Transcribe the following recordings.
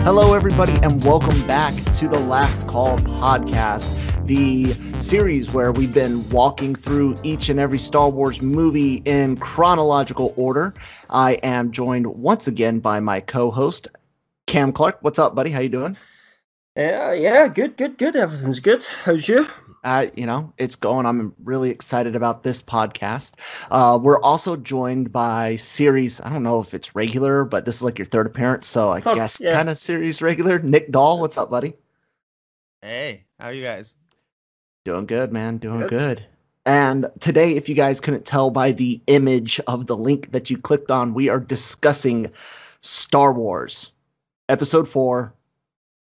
Hello, everybody, and welcome back to the Last Call podcast, the series where we've been walking through each and every Star Wars movie in chronological order. I am joined once again by my co-host, Cam Clark. What's up, buddy? How you doing? Yeah, good. Everything's good. How's you? It's going. I'm really excited about this podcast. We're also joined by series, I don't know if it's regular, but this is like your third appearance, so I guess kind of series regular. Nick Dahl, what's up, buddy? Hey, how are you guys? Doing good, man. Doing good. And today, if you guys couldn't tell by the image of the link that you clicked on, we are discussing Star Wars Episode 4,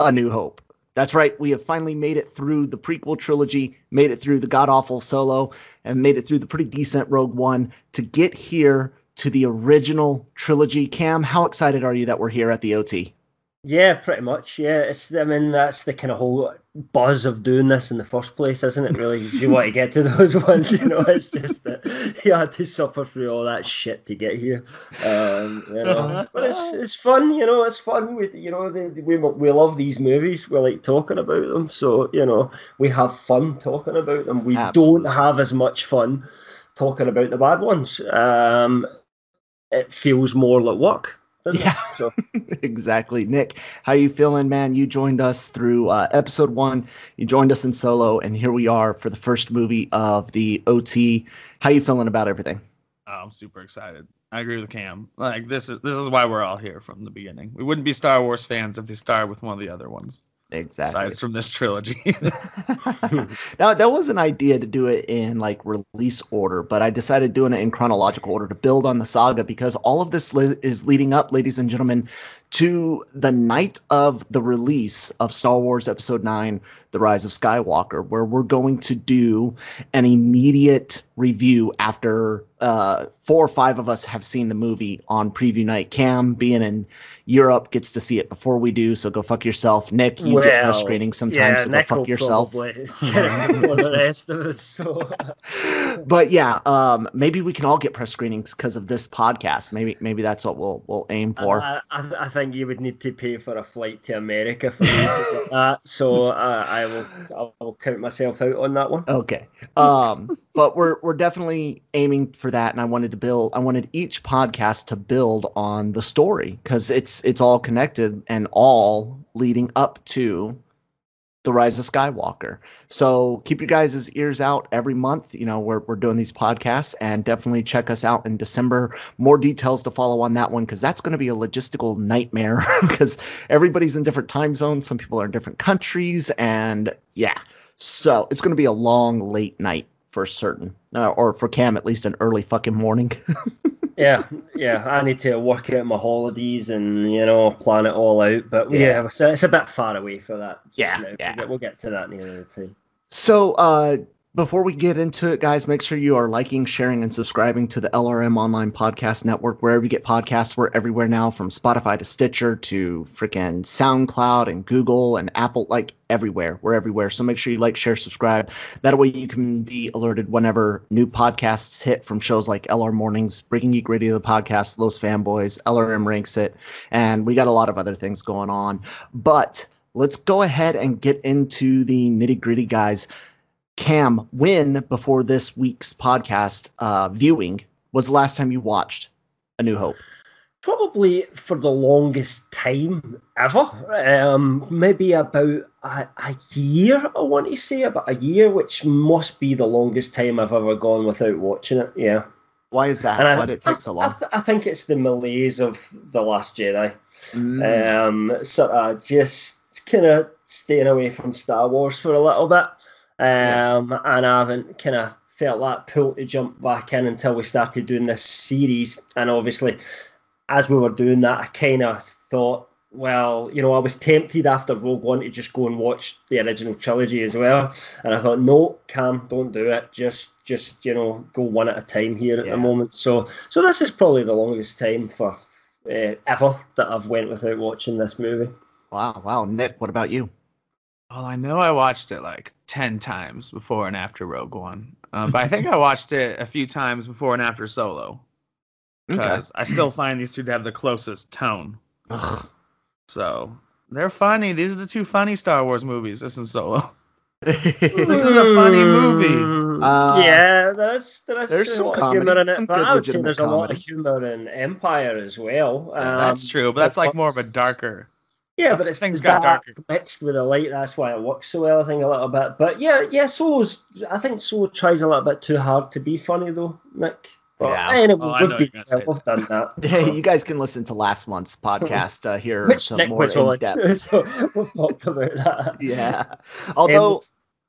A New Hope. That's right. We have finally made it through the prequel trilogy, made it through the god-awful Solo, and made it through the pretty decent Rogue One to get here to the original trilogy. Cam, how excited are you that we're here at the OT? Yeah, pretty much. Yeah, that's the kind of whole buzz of doing this in the first place, isn't it? Really, you want to get to those ones. It's just that you had to suffer through all that shit to get here. But it's fun. It's fun. We love these movies. We like talking about them. So we have fun talking about them. We Absolutely. Don't have as much fun talking about the bad ones. It feels more like work. Yeah, so. Exactly. Nick, how you feeling, man? You joined us through episode 1. You joined us in Solo, and here we are for the first movie of the OT. How you feeling about everything? Oh, I'm super excited. I agree with Cam. Like this is why we're all here from the beginning. We wouldn't be Star Wars fans if they started with one of the other ones. Exactly. Aside from this trilogy. Now, that was an idea to do it in like release order, but I decided doing it in chronological order to build on the saga because all of this is leading up, ladies and gentlemen, to the night of the release of Star Wars Episode 9, The Rise of Skywalker, where we're going to do an immediate review after 4 or 5 of us have seen the movie on preview night. Cam, being in Europe, gets to see it before we do, so go fuck yourself. Nick, you get press screenings sometimes, so Nick go fuck yourself. Before the rest of us. So. But yeah, maybe we can all get press screenings because of this podcast. Maybe that's what we'll aim for. I think you would need to pay for a flight to America for me to do that. So I will count myself out on that one. Okay. But we're definitely aiming for that, and I wanted each podcast to build on the story because it's all connected and all leading up to The Rise of Skywalker. So keep your guys' ears out every month. We're doing these podcasts, and definitely check us out in December. More details to follow on that one, because that's going to be a logistical nightmare because everybody's in different time zones. Some people are in different countries, and yeah. So it's going to be a long, late night for certain, or for Cam, at least an early fucking morning. Yeah. I need to work out my holidays and plan it all out. But it's a bit far away for that. Yeah. We'll get to that near the time. So before we get into it, guys, make sure you are liking, sharing, and subscribing to the LRM Online Podcast Network. Wherever you get podcasts, we're everywhere now, from Spotify to Stitcher to freaking SoundCloud and Google and Apple, like everywhere. We're everywhere. So make sure you like, share, subscribe. That way you can be alerted whenever new podcasts hit from shows like LR Mornings, Breaking Geek Radio, the podcast, Los Fanboys, LRM Ranks It, and we got a lot of other things going on. But let's go ahead and get into the nitty-gritty, guys. Cam, when before this week's podcast viewing was the last time you watched A New Hope? Probably for the longest time ever. Maybe about a year, I want to say. About a year, which must be the longest time I've ever gone without watching it. Yeah. Why is that? Why did it take so long? I think it's the malaise of The Last Jedi. Just kind of staying away from Star Wars for a little bit. And I haven't kind of felt that pull to jump back in until we started doing this series. And obviously, as we were doing that, I kind of thought, well, I was tempted after Rogue One to just go and watch the original trilogy as well. And I thought, no, Cam, don't do it. Just go one at a time here at the moment. So this is probably the longest time for ever that I've went without watching this movie. Wow. Nick, what about you? Well, I know I watched it like 10 times before and after Rogue One. But I think I watched it a few times before and after Solo. Because I still find these two to have the closest tone. Ugh. So They're funny. These are the two funny Star Wars movies. This and Solo. This There's is a funny movie. Yeah, there's there's a some lot of humor comedy, in some it, but good I would say legitimate there's a lot of comedy. humor in Empire as well. Yeah, that's true, but that's like more of a darker. Yeah, but it's things the got dark darker. mixed with the light. That's why it works so well, I think, a little bit. But yeah, I think Solo tries a little bit too hard to be funny, though, Nick. But Yeah. anyway, Oh, I know you're gonna say we've done that. Hey, So. you guys can listen to last month's podcast here. Which Some Nick more was in on. depth. So we've talked about that. Yeah. Um,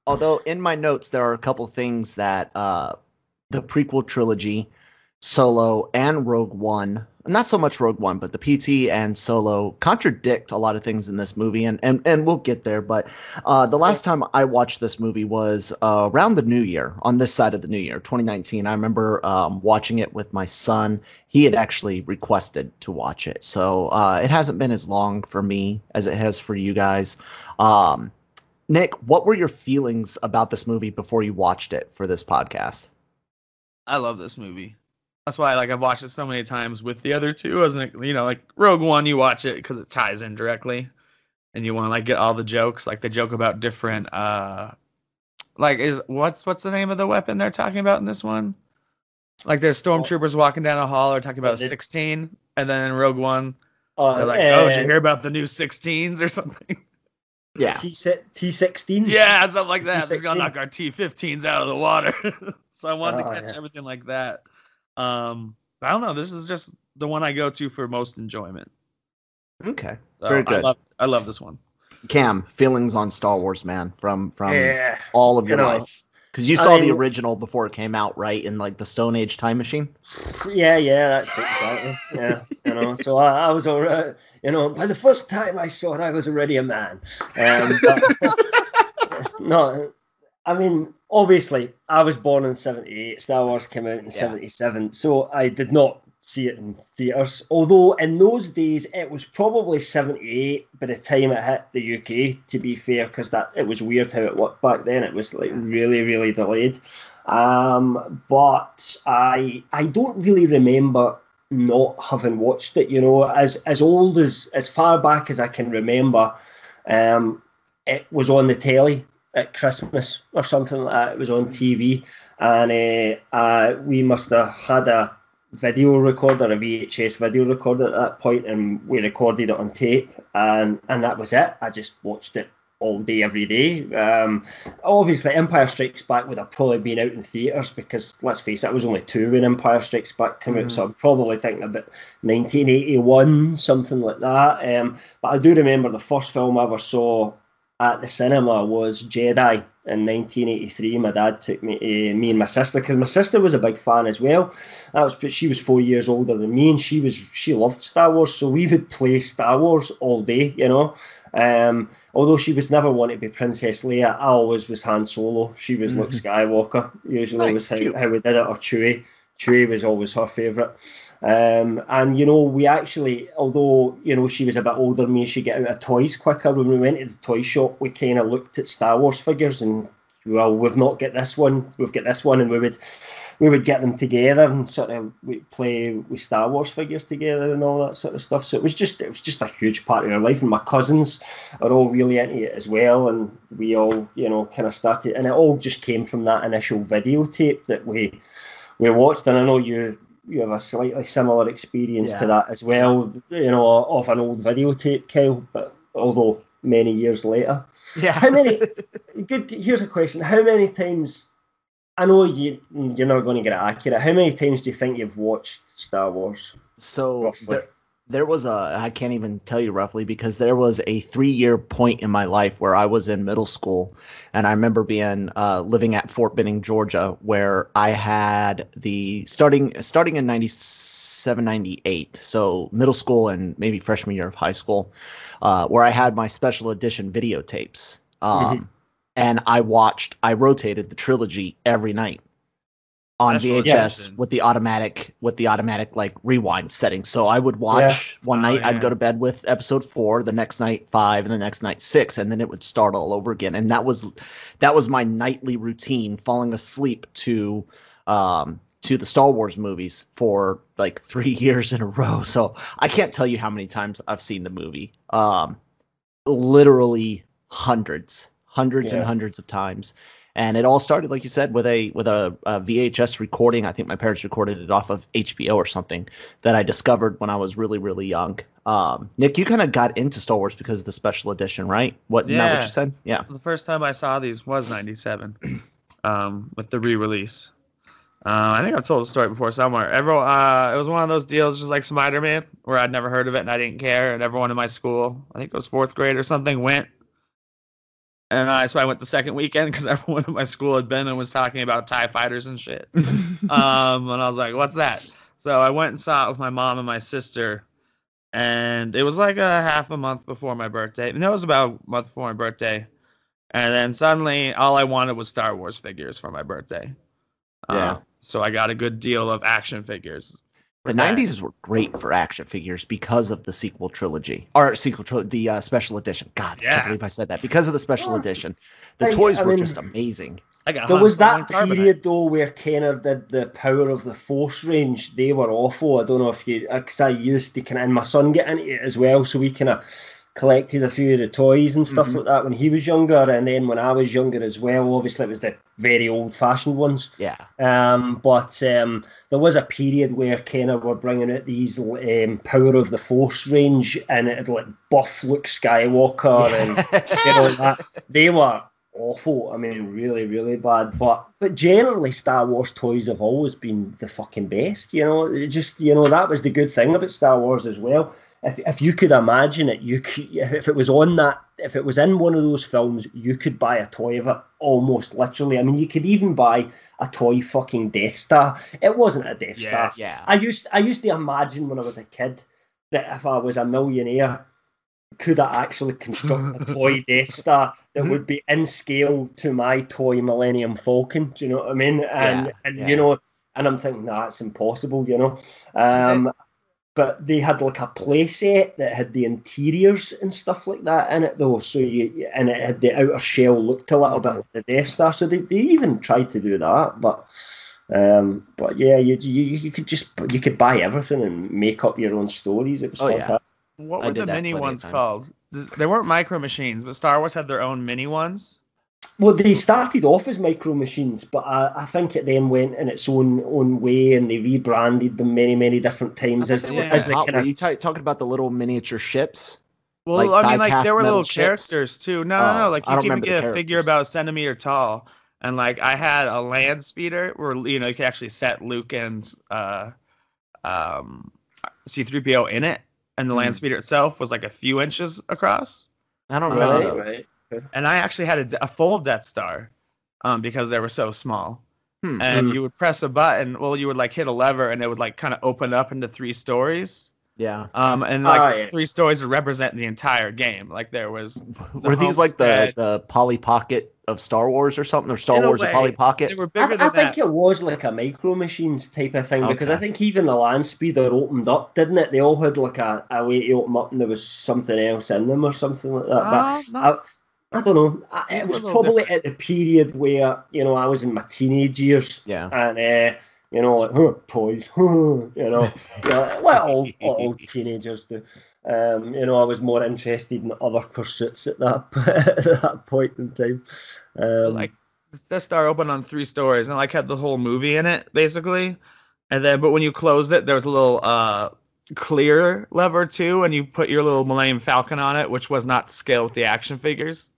Although in my notes there are a couple things that the prequel trilogy, Solo and Rogue One, not so much Rogue One, but the PT and Solo contradict a lot of things in this movie, and we'll get there. But the last time I watched this movie was around the New Year, on this side of the New Year, 2019. I remember watching it with my son. He had actually requested to watch it, so it hasn't been as long for me as it has for you guys. Nick, what were your feelings about this movie before you watched it for this podcast? I love this movie. That's why I've watched it so many times with the other two. Wasn't like Rogue One, you watch it because it ties in directly, and you want to get all the jokes. Like they joke about different what's the name of the weapon they're talking about in this one? Like there's stormtroopers walking down a hall, they're talking about a 16, and then in Rogue One, they're like, "Oh, did you hear about the new 16s or something?" Yeah, T16. Yeah, something like that. T16. It's gonna knock our T15s out of the water. So I wanted to catch everything like that. I don't know. This is just the one I go to for most enjoyment. Okay, so very good. I love this one. Cam, feelings on Star Wars, man, from all of your life, because you saw the original before it came out, right? In the Stone Age time machine. Yeah, that's it, exactly. Yeah, so I was already, by the first time I saw it, I was already a man. But, no. I mean, obviously, I was born in 78. Star Wars came out in 77. So I did not see it in theatres. Although in those days, it was probably 78 by the time it hit the UK, to be fair, because it was weird how it worked back then. It was really, really delayed. But I don't really remember not having watched it, as far back as I can remember. It was on the telly at Christmas or something like that. It was on TV, and we must have had a video recorder, a VHS video recorder at that point, and we recorded it on tape, and that was it. I just watched it all day, every day. Obviously, Empire Strikes Back would have probably been out in theatres because, let's face it, it was only 2 when Empire Strikes Back came out, so I'm probably thinking about 1981, something like that. But I do remember the first film I ever saw at the cinema was Jedi in 1983. My dad took me and my sister, because my sister was a big fan as well. She was 4 years older than me, and she loved Star Wars, so we would play Star Wars all day, although she was never wanting to be Princess Leia, I always was Han Solo. She was Luke Skywalker, usually. Nice, was how we did it, or Chewie was always her favourite. And we actually, although she was a bit older than me, she'd get out of toys quicker. When we went to the toy shop, we kind of looked at Star Wars figures, and we've not got this one, we've got this one, and we would get them together and sort of play with Star Wars figures together and all that sort of stuff. So it was just a huge part of our life, and my cousins are all really into it as well, and we all kind of started, and it all just came from that initial videotape that we watched. And I know you have a slightly similar experience to that as well, of an old videotape, Kyle, but although many years later. Yeah. Here's a question. How many times, I know you're never going to get it accurate, how many times do you think you've watched Star Wars? So there was I can't even tell you roughly, because there was a 3-year point in my life where I was in middle school, and I remember being living at Fort Benning, Georgia, where I had the starting in 97, 98, so middle school and maybe freshman year of high school, where I had my special edition videotapes, and I rotated the trilogy every night on VHS with the automatic rewind setting. So I would watch one night, I'd go to bed with episode 4, the next night 5, and the next night 6, and then it would start all over again. And that was my nightly routine, falling asleep to the Star Wars movies for 3 years in a row. So I can't tell you how many times I've seen the movie. literally hundreds Yeah. and hundreds of times. And it all started, like you said, with a VHS recording. I think my parents recorded it off of HBO or something that I discovered when I was really, really young. Nick, you kind of got into Star Wars because of the special edition, right? Isn't that what you said? Yeah. The first time I saw these was 97, with the re-release. I think I've told the story before somewhere. It was one of those deals just like Spider-Man, where I'd never heard of it and I didn't care, and everyone in my school, I think it was 4th grade or something, went. And so I went the second weekend because everyone in my school had been and was talking about TIE fighters and shit. And I was like, what's that? So I went and saw it with my mom and my sister. And it was like a half a month before my birthday. No, it was about a month before my birthday. And then suddenly all I wanted was Star Wars figures for my birthday. Yeah. So I got a good deal of action figures. The 90s were great for action figures because of the sequel trilogy. Or the special edition. God, I can't believe I said that. Because of the special edition. The toys were just amazing. There was that period, though, where Kenner did the Power of the Force range. They were awful. I don't know if you... Because I used to kind of... And my son get into it as well, so we kind of collected a few of the toys and stuff like that when he was younger, and then when I was younger as well, obviously it was the very old-fashioned ones. Yeah. But there was a period where Kenner were bringing out these Power of the Force range, and it had like buff Luke Skywalker, and that. They were awful. I mean, really, really bad. But generally, Star Wars toys have always been the fucking best. That was the good thing about Star Wars as well. If you could imagine it, if it was in one of those films, you could buy a toy of it almost literally. I mean, you could even buy a toy fucking Death Star. It wasn't a Death Star. Yeah. I used to imagine when I was a kid that if I was a millionaire, could I actually construct a toy Death Star that would be in scale to my toy Millennium Falcon? Do you know what I mean? And I'm thinking, nah, it's impossible, But they had like a play set that had the interiors and stuff like that in it, though. So and it had the outer shell looked a little bit like the Death Star. So they even tried to do that, but yeah, you could buy everything and make up your own stories. It was fantastic. Yeah. What were the mini ones called? They weren't Micro Machines, but Star Wars had their own mini ones. Well, they started off as Micro Machines, but I think it then went in its own way, and they rebranded them many, many different times. Were you talking about the little miniature ships? Well, I mean, there were little characters too. No. Like you could get a figure about a centimeter tall, and like I had a land speeder where you could actually set Luke and C-3PO in it, and the land speeder itself was like a few inches across. I don't remember those. Right. And I actually had a full Death Star, because they were so small. And you would press a button. Well, you would like hit a lever, and it would like kind of open up into 3 stories. Yeah. And like 3 stories would represent the entire game. Like there was. Were these like the Polly Pocket of Star Wars or something, or Star Wars or Polly Pocket? They were bigger than I think it was like a Micro Machines type of thing, because I think even the land speeder opened up, didn't it? They all had like a way to open up, and there was something else in them or something like that. I don't know. It was probably at the period where, I was in my teenage years. Yeah. And, like, toys, well, all teenagers do. I was more interested in other pursuits at that point in time. Like, Death Star opened on 3 stories and, like, had the whole movie in it, basically. And then, but when you closed it, there was a little clear lever, too, and you put your little Millennium Falcon on it, which was not to scale with the action figures.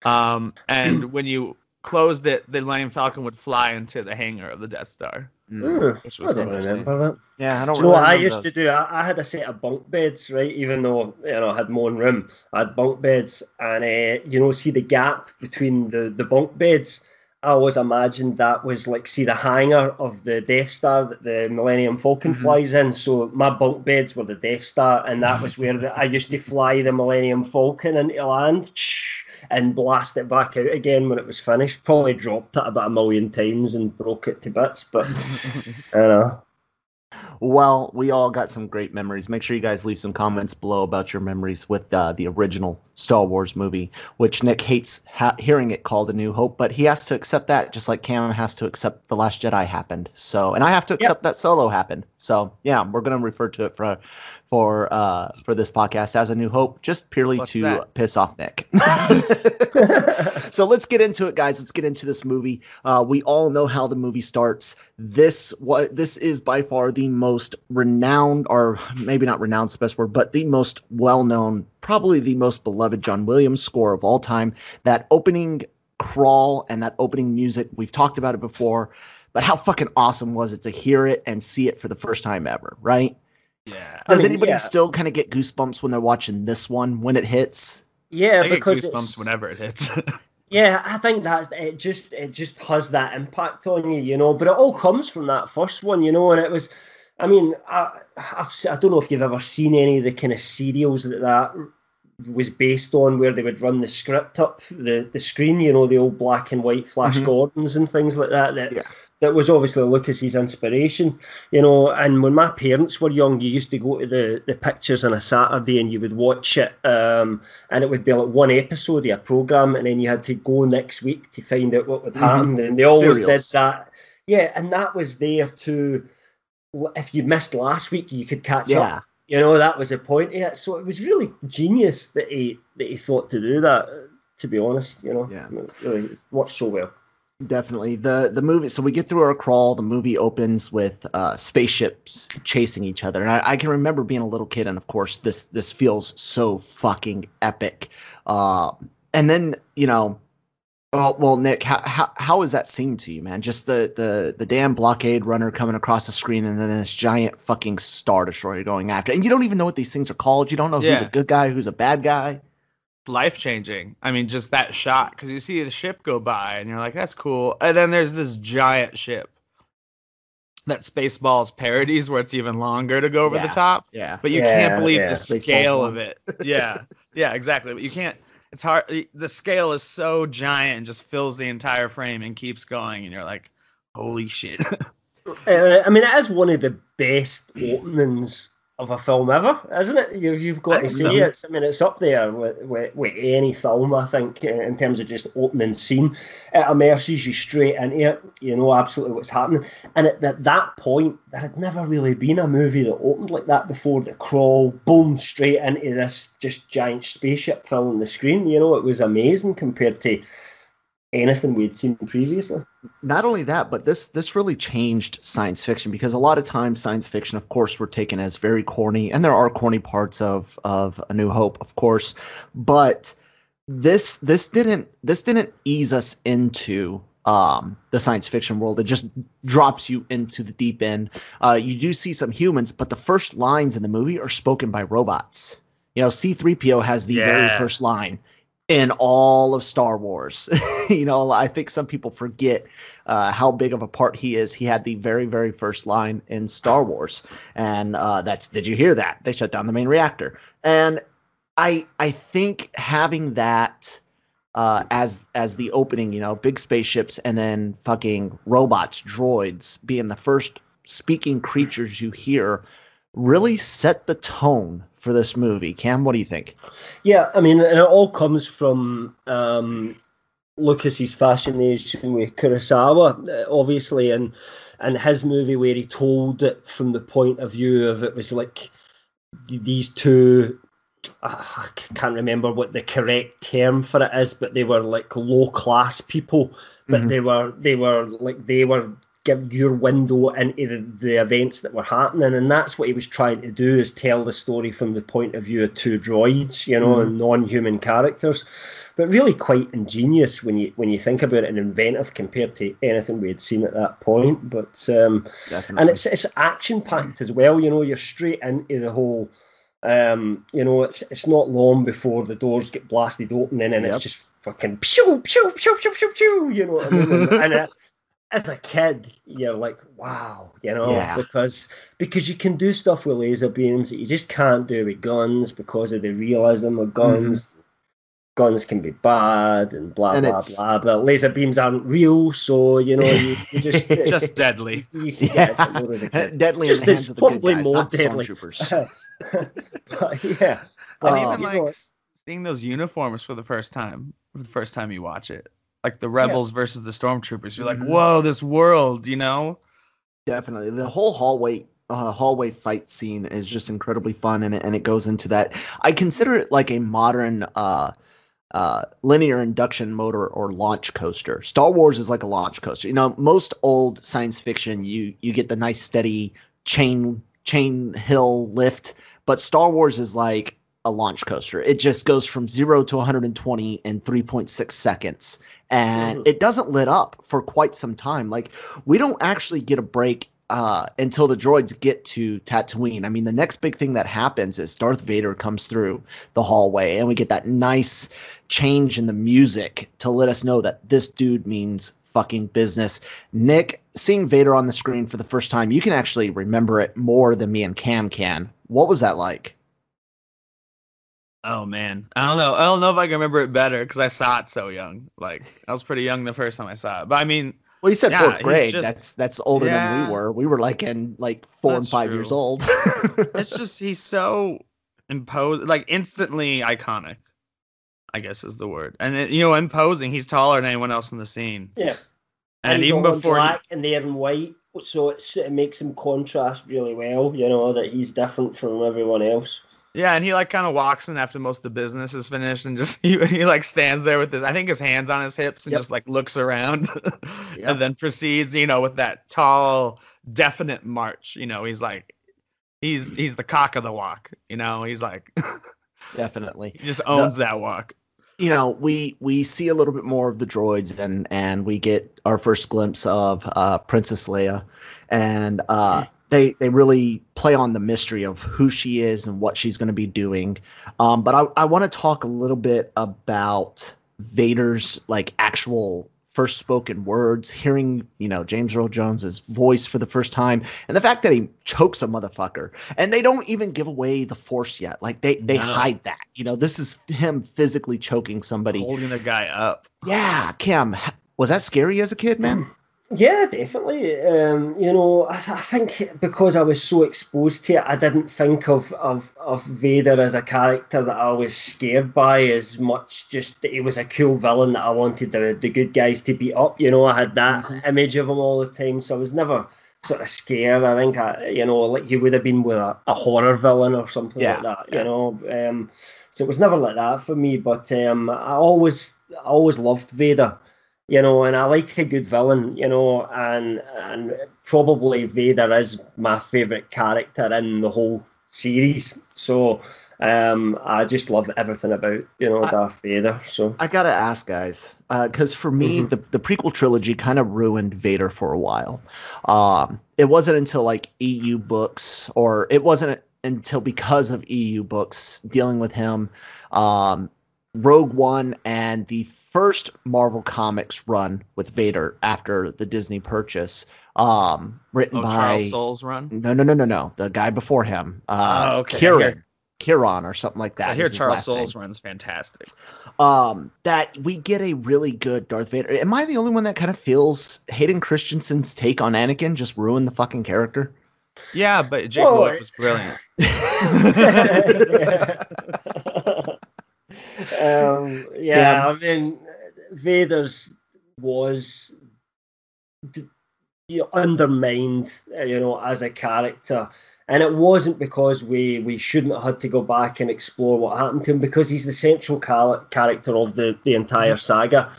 And when you closed it, the Millennium Falcon would fly into the hangar of the Death Star. Which was I don't remember that. Yeah, I don't. Do you know what I used to do? I had a set of bunk beds, right? Even though I had my own room, I had bunk beds, and see the gap between the bunk beds. I always imagined that was like, see the hangar of the Death Star that the Millennium Falcon flies in. So my bunk beds were the Death Star, and that was where I used to fly the Millennium Falcon into land and blast it back out again when it was finished. Probably dropped it about 1 million times and broke it to bits, but I don't know. Well, we all got some great memories. Make sure you guys leave some comments below about your memories with the original Star Wars movie, which Nick hates hearing it called A New Hope, but he has to accept that just like Cam has to accept The Last Jedi happened. So, and I have to accept that Solo happened. So, yeah, we're going to refer to it for this podcast as A New Hope, just purely piss off Nick. So let's get into it, guys. Let's get into this movie. We all know how the movie starts. This is by far the most renowned, or maybe not renowned, the best word, but the most well-known, probably the most beloved John Williams score of all time. That opening crawl and that opening music, we've talked about it before, but how fucking awesome was it to hear it and see it for the first time ever, right? Yeah. Does anybody still kind of get goosebumps when they're watching this one when it hits? Yeah, I because get goosebumps whenever it hits. Yeah, I think that it just has that impact on you, you know. But it all comes from that first one, you know. And it was, I mean, I don't know if you've ever seen any of the kind of serials that was based on, where they would run the script up the screen, you know, the old black and white Flash Gordons and things like that. That was obviously Lucas's inspiration, you know. And when my parents were young, you used to go to the pictures on a Saturday and you would watch it, and it would be like one episode of a program, and then you had to go next week to find out what would happen. And they always did that. Yeah, and that was there to, if you missed last week, you could catch up. You know, that was the point of it. So it was really genius that he thought to do that, to be honest, you know. Yeah. It really worked so well. Definitely. The movie, so we get through our crawl, the movie opens with spaceships chasing each other. And I can remember being a little kid, and of course this feels so fucking epic. And then, you know, well, Nick, how is that scene to you, man? Just the damn blockade runner coming across the screen, and then this giant fucking Star Destroyer going after it. And you don't even know what these things are called. You don't know who's a good guy, who's a bad guy. Life-changing. I mean, just that shot, because you see the ship go by and you're like, that's cool, and then there's this giant ship that Spaceballs parodies, where it's even longer to go over the top, but you can't believe the scale of it. Yeah exactly, but you can't, it's hard, the scale is so giant and just fills the entire frame and keeps going, and you're like, holy shit. I mean, it is one of the best openings of a film ever, isn't it? You've got to say it. I mean, it's up there with any film, I think, in terms of just opening scene. It immerses you straight into it. You know absolutely what's happening. And at that point, there had never really been a movie that opened like that before. The crawl, boom, straight into this just giant spaceship filling the screen. You know, it was amazing compared to anything we'd seen previously. Not only that, but this really changed science fiction, because a lot of times science fiction, of course, were taken as very corny, and there are corny parts of A New Hope, of course, but this didn't ease us into the science fiction world. It just drops you into the deep end. You do see some humans, but the first lines in the movie are spoken by robots. You know, C-3PO has the very first line in all of Star Wars. You know, I think some people forget how big of a part he is. He had the very, very first line in Star Wars. And that's, did you hear that? They shut down the main reactor. And I think having that as the opening, you know, big spaceships and then fucking robots, droids being the first speaking creatures you hear, really set the tone for this movie. Cam, what do you think? Yeah, I mean, and it all comes from Lucas's fascination with Kurosawa, obviously, and his movie where he told it from the point of view of, it was like these two, I can't remember what the correct term for it is, but they were like low class people, but they were give your window into the events that were happening, and that's what he was trying to do, is tell the story from the point of view of two droids, you know, and non-human characters, but really quite ingenious when you think about it, and inventive compared to anything we had seen at that point. But and it's action packed as well, you know. You're straight into the whole, you know, it's not long before the doors get blasted open, and it's just fucking pew pew pew pew pew pew, you know what I mean? and as a kid, you're like, wow, you know, because you can do stuff with laser beams that you just can't do with guns because of the realism of guns. Guns can be bad and blah, blah, blah, but laser beams aren't real, so, you know, you just... just deadly. Deadly in the hands of the good guys, not stormtroopers. But, yeah. And even, like, seeing those uniforms for the first time you watch it, like the Yeah. rebels versus the stormtroopers. You're like, whoa, this world, you know? Definitely. The whole hallway fight scene is just incredibly fun, and it goes into that. I consider it like a modern linear induction motor or launch coaster. Star Wars is like a launch coaster. You know, most old science fiction, you get the nice steady chain hill lift, but Star Wars is like a launch coaster. It just goes from 0 to 120 in 3.6 seconds, and it doesn't lit up for quite some time. Like, we don't actually get a break until the droids get to Tatooine. I mean, the next big thing that happens is Darth Vader comes through the hallway, and we get that nice change in the music to let us know that this dude means fucking business. Nick, seeing Vader on the screen for the first time, you can actually remember it more than me and Cam can. What was that like? Oh man, I don't know if I can remember it better because I saw it so young. Like, I was pretty young the first time I saw it. But I mean, well, you said yeah, fourth grade. That's older than we Yeah. were. We were like in like 4 and That's 5 years true. old. It's just he's so like instantly iconic, I guess is the word. And imposing. He's taller than anyone else in the scene. Yeah. And he's even all in before black and they're in white, so it makes him contrast really well. You know that he's different from everyone else. Yeah, and he like kind of walks in after most of the business is finished, and just he like stands there with his hands on his hips and just like looks around, and then proceeds, with that tall, definite march. He's like, he's the cock of the walk. He's like, Definitely, he just owns that walk. We see a little bit more of the droids, and we get our first glimpse of Princess Leia, and they really play on the mystery of who she is and what she's going to be doing. But I want to talk a little bit about Vader's like actual first spoken words, hearing, James Earl Jones's voice for the first time, and the fact that he chokes a motherfucker. And they don't even give away the Force yet. Like they hide that. This is him physically choking somebody. Holding the guy up. Yeah, Cam, was that scary as a kid, man? Yeah, definitely. I think because I was so exposed to it, I didn't think of Vader as a character that I was scared by as much. Just that he was a cool villain that I wanted the good guys to beat up. I had that image of him all the time, so I was never sort of scared. I think like you would have been with a horror villain or something like that. So it was never like that for me. But I always loved Vader. And I like a good villain, and probably Vader is my favourite character in the whole series. So I just love everything about, Darth Vader. So I gotta ask, guys, because for me, the prequel trilogy kind of ruined Vader for a while. It wasn't until like EU books, or it wasn't until because of EU books dealing with him, Rogue One and the first Marvel Comics run with Vader after the Disney purchase, written by Charles Soule's run. No, the guy before him, Kieran or something like that. I hear Charles Soule's run's fantastic. That we get a really good Darth Vader. Am I the only one that kind of feels Hayden Christensen's take on Anakin just ruined the fucking character? Yeah, but Jake Lloyd was brilliant. I mean, Vader's was undermined, as a character, and it wasn't because we shouldn't have had to go back and explore what happened to him, because he's the central character of the entire saga.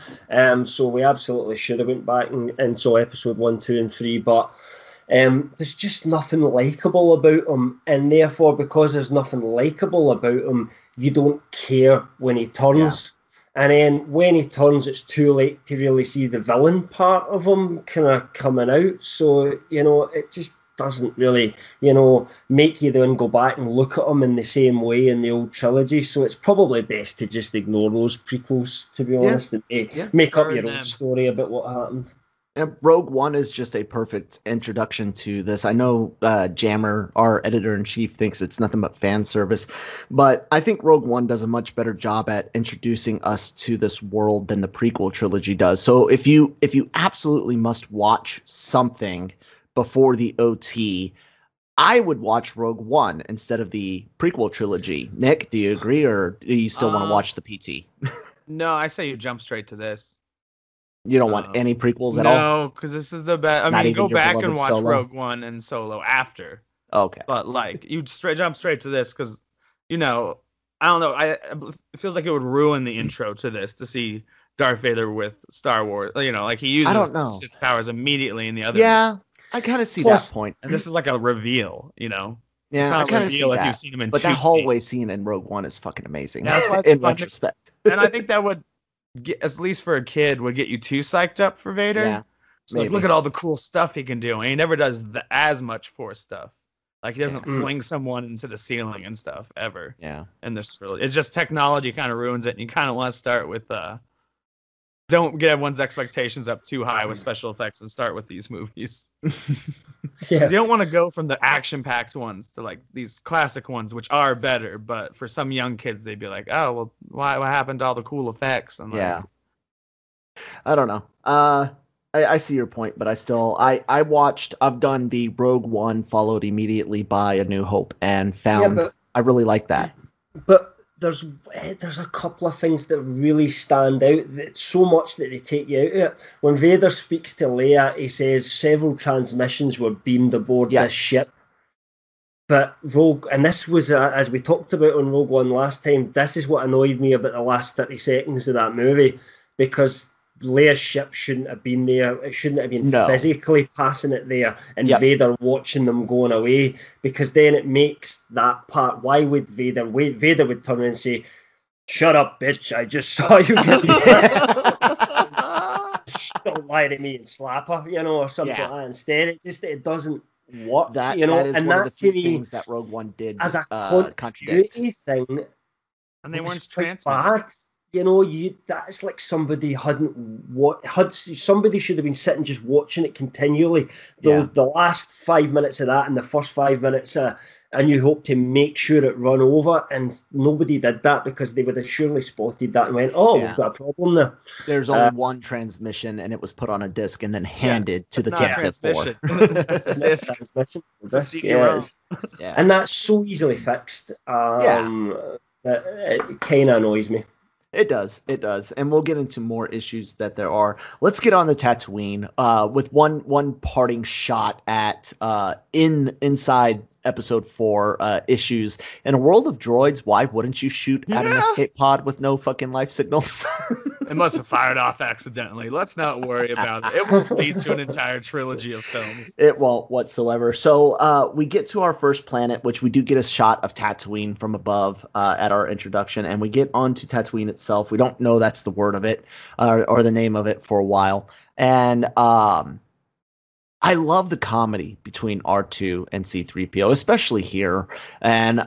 So we absolutely should have went back and saw episode 1, 2, and 3, but there's just nothing likable about him, and therefore, because there's nothing likable about him, you don't care when he turns. And then when he turns, it's too late to really see the villain part of him kind of coming out. So, it just doesn't really, make you then go back and look at him in the same way in the old trilogy. So it's probably best to just ignore those prequels, to be honest, and make up your own story about what happened. And Rogue One is just a perfect introduction to this. I know Jammer, our editor-in-chief, thinks it's nothing but fan service, but I think Rogue One does a much better job at introducing us to this world than the prequel trilogy does. So if you absolutely must watch something before the OT, I would watch Rogue One instead of the prequel trilogy. Nick, do you agree, or do you still want to watch the PT? No, I say you jump straight to this. You don't want any prequels at all? No, because this is the best. I Not mean, even go your back and beloved watch Solo? Rogue One and Solo after. Okay. But like, you'd jump straight to this because, I don't know. It feels like it would ruin the intro to this to see Darth Vader with Star Wars. Like he uses I don't know. Sith powers immediately in the other. Yeah, I kind of see that point. And this is like a reveal. Yeah, it's not I kind of reveal see if that. you've seen him in but two that hallway scenes. scene in Rogue One is fucking amazing. Yeah, in retrospect. And I think that would get, at least for a kid, would get you too psyched up for Vader. Yeah, so like, look at all the cool stuff he can do, and he never does as much Force stuff. Like he doesn't fling someone into the ceiling and stuff ever. Yeah. In this trilogy, it's just technology kind of ruins it, and you kind of want to start with don't get everyone's expectations up too high with special effects and start with these movies. You don't want to go from the action-packed ones to like these classic ones, which are better. But for some young kids, they'd be like, "Oh, well, what happened to all the cool effects?" And yeah, I don't know. I see your point, but I've done the Rogue One followed immediately by A New Hope and found I really like that. But there's a couple of things that really stand out. So much that they take you out of it. When Vader speaks to Leia, he says several transmissions were beamed aboard this ship. But this was, as we talked about on Rogue One last time, this is what annoyed me about the last 30 seconds of that movie, because Leia's ship shouldn't have been there. It shouldn't have been physically passing it there, and Vader watching them going away, because then it makes that part. Why would Vader would turn around and say, "Shut up, bitch, I just saw you get don't lie to me," and slap her, or something like that. Instead, it doesn't work. That is one of the few things that Rogue One did as a continuity thing. And they weren't transmitted. That's like somebody somebody should have been sitting just watching it continually. The last 5 minutes of that and the first 5 minutes A New Hope to make sure it run over, and nobody did that, because they would have surely spotted that and went, we've got a problem there. There's only one transmission, and it was put on a disc and then handed to the Captain 4. And that's so easily fixed. It kind of annoys me. It does. And we'll get into more issues that there are. Let's get on the Tatooine with one parting shot at inside episode 4 issues. In a world of droids, why wouldn't you shoot at an escape pod with no fucking life signals? It must have fired off accidentally. Let's not worry about it. It won't lead to an entire trilogy of films. It won't whatsoever. So we get to our first planet, which we do get a shot of Tatooine from above at our introduction, and we get onto Tatooine itself. We don't know that's the word of it or the name of it for a while. And I love the comedy between R2 and C-3PO, especially here. And,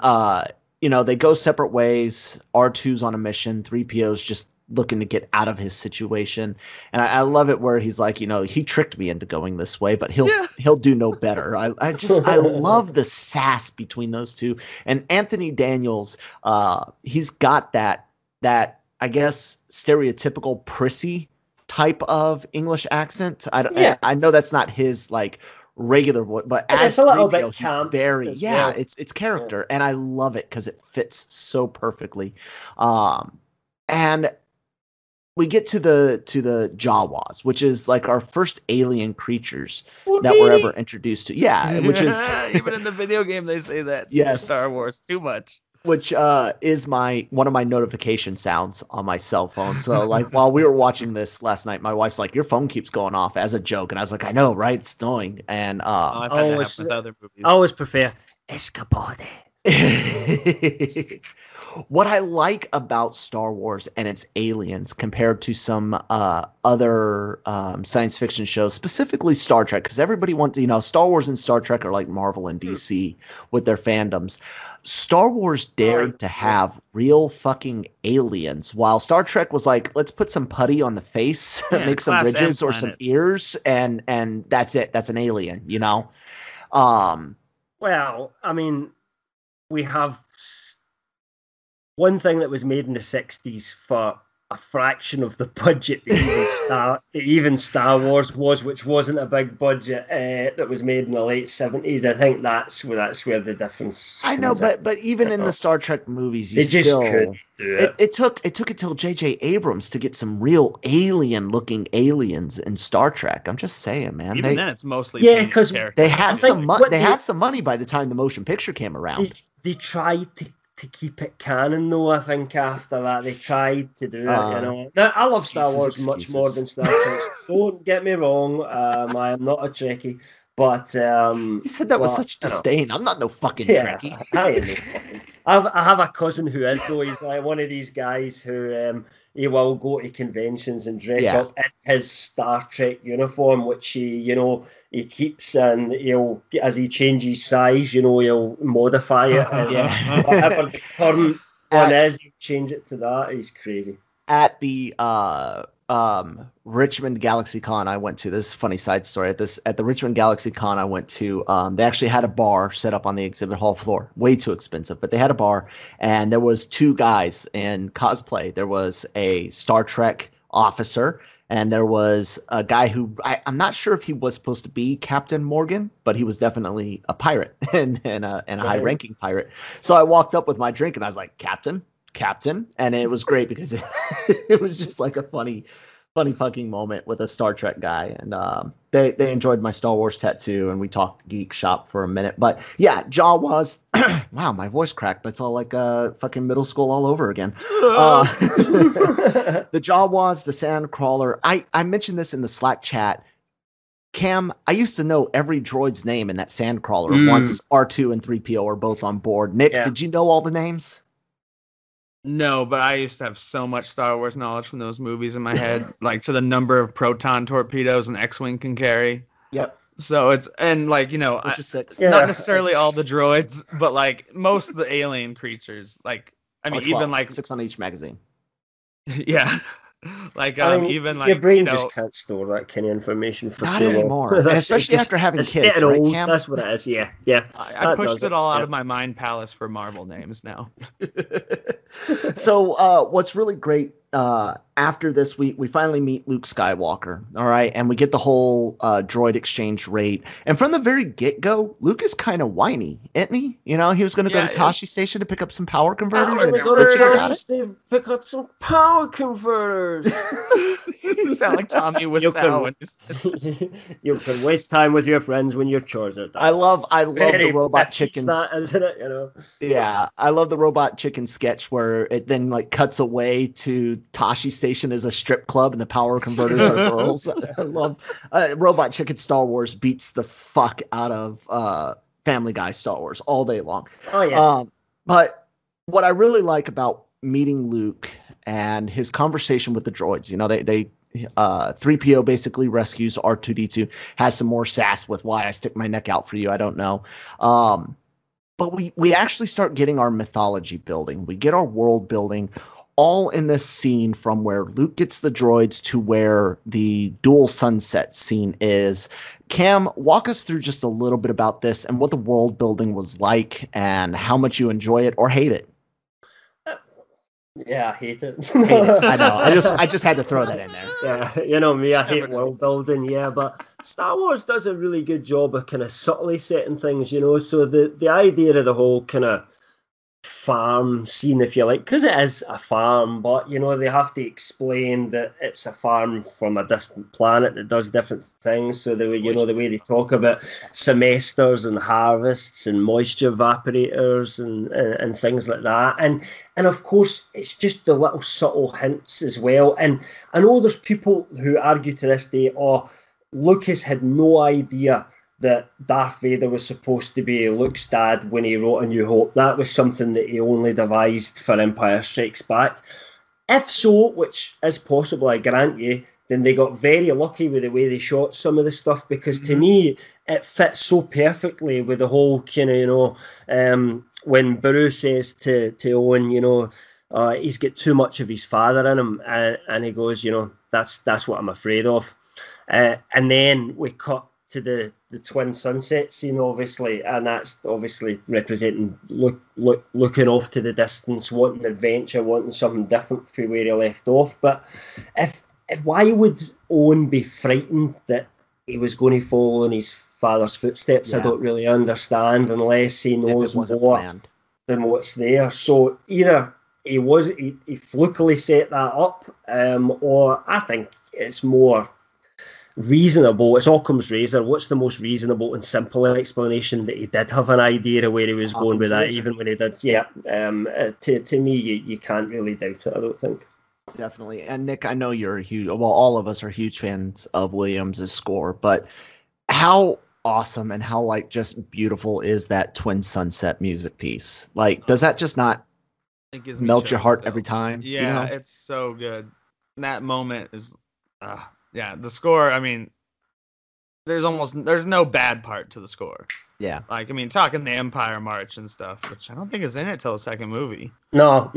they go separate ways. R2's on a mission. 3PO's just looking to get out of his situation. And I love it where he's like, he tricked me into going this way, but he'll do no better. I love the sass between those two. And Anthony Daniels, he's got that I guess stereotypical prissy type of English accent. I know that's not his like regular voice, but as a little bit he's very it's character, and I love it because it fits so perfectly. And we get to the Jawas, which is like our first alien creatures that we're ever introduced to. Yeah, which is even in the video game they say that. Yes, Star Wars too much. Which is one of my notification sounds on my cell phone. So like while we were watching this last night, my wife's like, "Your phone keeps going off," as a joke, and I was like, "I know, right? It's annoying." And I always prefer Escapade. What I like about Star Wars and its aliens compared to some other science fiction shows, specifically Star Trek, because everybody wants, Star Wars and Star Trek are like Marvel and DC with their fandoms. Star Wars dared to have real fucking aliens, while Star Trek was like, let's put some putty on the face, make some ridges or some ears, and that's it. That's an alien, Well, I mean, we have one thing that was made in the 60s for a fraction of the budget that even Star Wars was, which wasn't a big budget that was made in the late 70s. I think that's where the difference. I know, but even in the Star Trek movies, they just couldn't do it. It took until J.J. Abrams to get some real alien-looking aliens in Star Trek. I'm just saying, man. Even then, it's mostly because they had some money by the time the motion picture came around. They tried to keep it canon, though. I think after that they tried to do it. Now, I love Star Wars much more than Star Trek. Don't get me wrong. I am not a Trekkie, but you said that with such disdain. I'm not no fucking Trekkie. I have a cousin who is, though. He's like one of these guys who he will go to conventions and dress up in his Star Trek uniform, which he keeps, and he'll, as he changes size, he'll modify it. And whatever the current one is, he'll change it to that. He's crazy. At the Richmond Galaxy Con I went to, this is a funny side story. At the Richmond Galaxy Con I went to, they actually had a bar set up on the exhibit hall floor. Way too expensive, but they had a bar, and there was two guys in cosplay. There was a Star Trek officer, and there was a guy who I'm not sure if he was supposed to be Captain Morgan, but he was definitely a pirate and a high-ranking pirate. So I walked up with my drink and I was like, Captain, and it was great because it was just like a funny fucking moment with a Star Trek guy, and they enjoyed my Star Wars tattoo, and we talked geek shop for a minute. But yeah, Jawas. Wow, my voice cracked. That's all like fucking middle school all over again. The Jawas, the Sandcrawler. I mentioned this in the Slack chat. Cam, I used to know every droid's name in that Sandcrawler. Once R2 and 3PO are both on board. Nick, did you know all the names? No, but I used to have so much Star Wars knowledge from those movies in my head, like to the number of proton torpedoes an X-Wing can carry. Yep. So it's, and like, which is 6. Not necessarily all the droids, but like most of the alien creatures. Like, I mean, 12, even like 6 on each magazine. Yeah. Like even like your brain just can't store that kind of information for not too anymore, long. And especially after having kids. Right, old. Cam? That's what it is. Yeah. I pushed it all out of my mind palace for Marvel names now. So what's really great, after this, we finally meet Luke Skywalker, all right, and we get the whole droid exchange rate. And from the very get-go, Luke is kind of whiny, isn't he? He was going to go to Tashi Station to pick up some power converters. Pick up some power converters. You sound like Tommy Wiseau. You can waste time with your friends when your chores are done. I love the robot chickens. That, isn't it? Yeah, I love the robot chicken sketch where it then like cuts away to Tashi Station as a strip club and the power converters are girls. I love Robot Chicken Star Wars beats the fuck out of Family Guy Star Wars all day long. Oh yeah. But what I really like about meeting Luke and his conversation with the droids, they 3PO basically rescues R2-D2, has some more sass with why I stick my neck out for you. I don't know. But we actually start getting our mythology building. We get our world building all in this scene, from where Luke gets the droids to where the dual sunset scene is. Cam, walk us through just a little bit about this and what the world building was like and how much you enjoy it or hate it. Yeah, I hate it. I know. I just had to throw that in there. Yeah, me, I hate world building, but Star Wars does a really good job of kind of subtly setting things, so the idea of the whole kind of farm scene, if you like, because it is a farm, but they have to explain that it's a farm from a distant planet that does different things. So the way they talk about semesters and harvests and moisture evaporators and things like that, and of course it's just the little subtle hints as well. And I know there's people who argue to this day, Lucas had no idea that Darth Vader was supposed to be Luke's dad when he wrote A New Hope. That was something that he only devised for Empire Strikes Back. If so, which is possible, I grant you, then they got very lucky with the way they shot some of the stuff, because to me, it fits so perfectly with the whole kind of, when Beru says to Owen, he's got too much of his father in him, and he goes, that's what I'm afraid of. And then we cut to the twin sunset scene, obviously, and that's obviously representing looking off to the distance, wanting adventure, wanting something different from where he left off. But if why would Owen be frightened that he was going to follow in his father's footsteps? I don't really understand, unless he knows more planned than what's there. So either he flukily set that up, or I think it's more reasonable. It's Occam's razor. What's the most reasonable and simple explanation? That he did have an idea of where he was going with that, even when he did. Yeah. To me, you can't really doubt it, I don't think. Definitely. And Nick, I know you're a huge, well, all of us are huge fans of Williams' score, but how awesome and how like just beautiful is that twin sunset music piece? Like, does that just not melt your heart every time? Yeah, it's so good. That moment is, yeah, the score, I mean, there's no bad part to the score. Yeah. Like, I mean, talking the Empire March and stuff, which I don't think is in it till the second movie. No.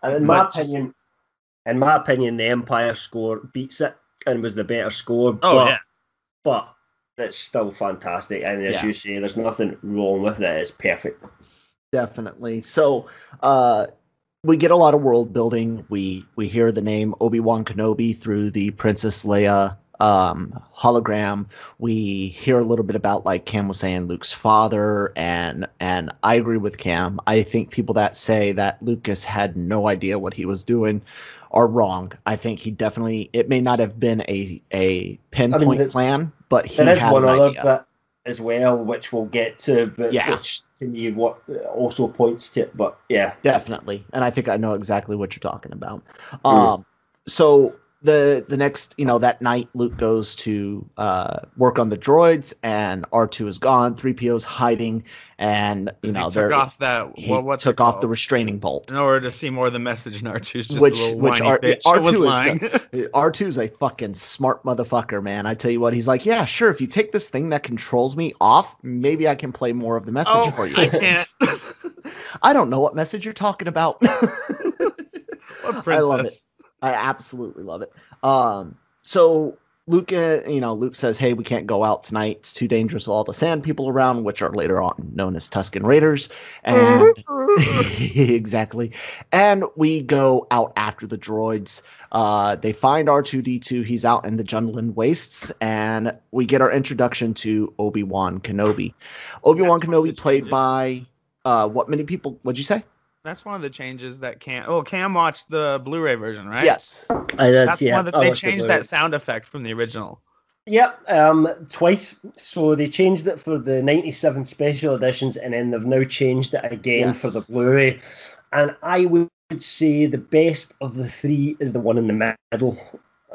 And in my opinion, the Empire score beats it and was the better score. But it's still fantastic. And as you say, there's nothing wrong with it. It's perfect. Definitely. So, we get a lot of world building. We hear the name Obi-Wan Kenobi through the Princess Leia hologram. We hear a little bit about, like Cam was saying, Luke's father, and I agree with Cam. I think people that say that Lucas had no idea what he was doing are wrong. I think he definitely, it may not have been a pinpoint plan, but he had one an other idea. bit as well, which we'll get to, but which to me what also points to it. But yeah, definitely. And I think I know exactly what you're talking about. So the next, that night, Luke goes to work on the droids, and R2 is gone. 3PO's hiding, and he took off that. What's took off the restraining bolt in order to see more of the message. And R2's just which a little whiny bitch. R2's a fucking smart motherfucker, man. I tell you what, he's like, yeah, sure. If you take this thing that controls me off, maybe I can play more of the message for you. I can't. I don't know what message you're talking about. What princess? I love it. I absolutely love it. So Luke, Luke says, hey, we can't go out tonight. It's too dangerous with all the sand people around, which are later on known as Tusken Raiders. And exactly. And we go out after the droids. They find R2-D2. He's out in the Jundland Wastes, and we get our introduction to Obi-Wan Kenobi. Obi-Wan Kenobi played by what many people, what'd you say? That's one of the changes that Cam watched the Blu-ray version, right? Yes. That's one that they changed that sound effect from the original. Yep, twice. So they changed it for the 97 special editions, and then they've now changed it again for the Blu-ray. And I would say the best of the three is the one in the middle.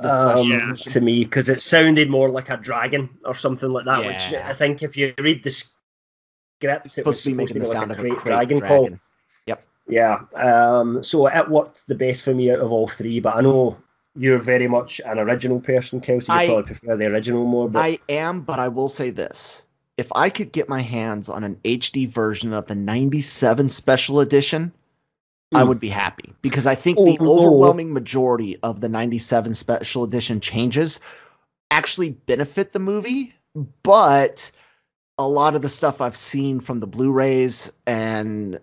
To me, because it sounded more like a dragon or something like that, which I think if you read the script, it was supposed to be making the sound of a great dragon call. Yeah, so it worked the best for me out of all three, but I know you're very much an original person, Kelsey. You probably prefer the original more. But I am, but I will say this. If I could get my hands on an HD version of the 97 special edition, I would be happy. Because I think the overwhelming majority of the 97 special edition changes actually benefit the movie, but a lot of the stuff I've seen from the Blu-rays and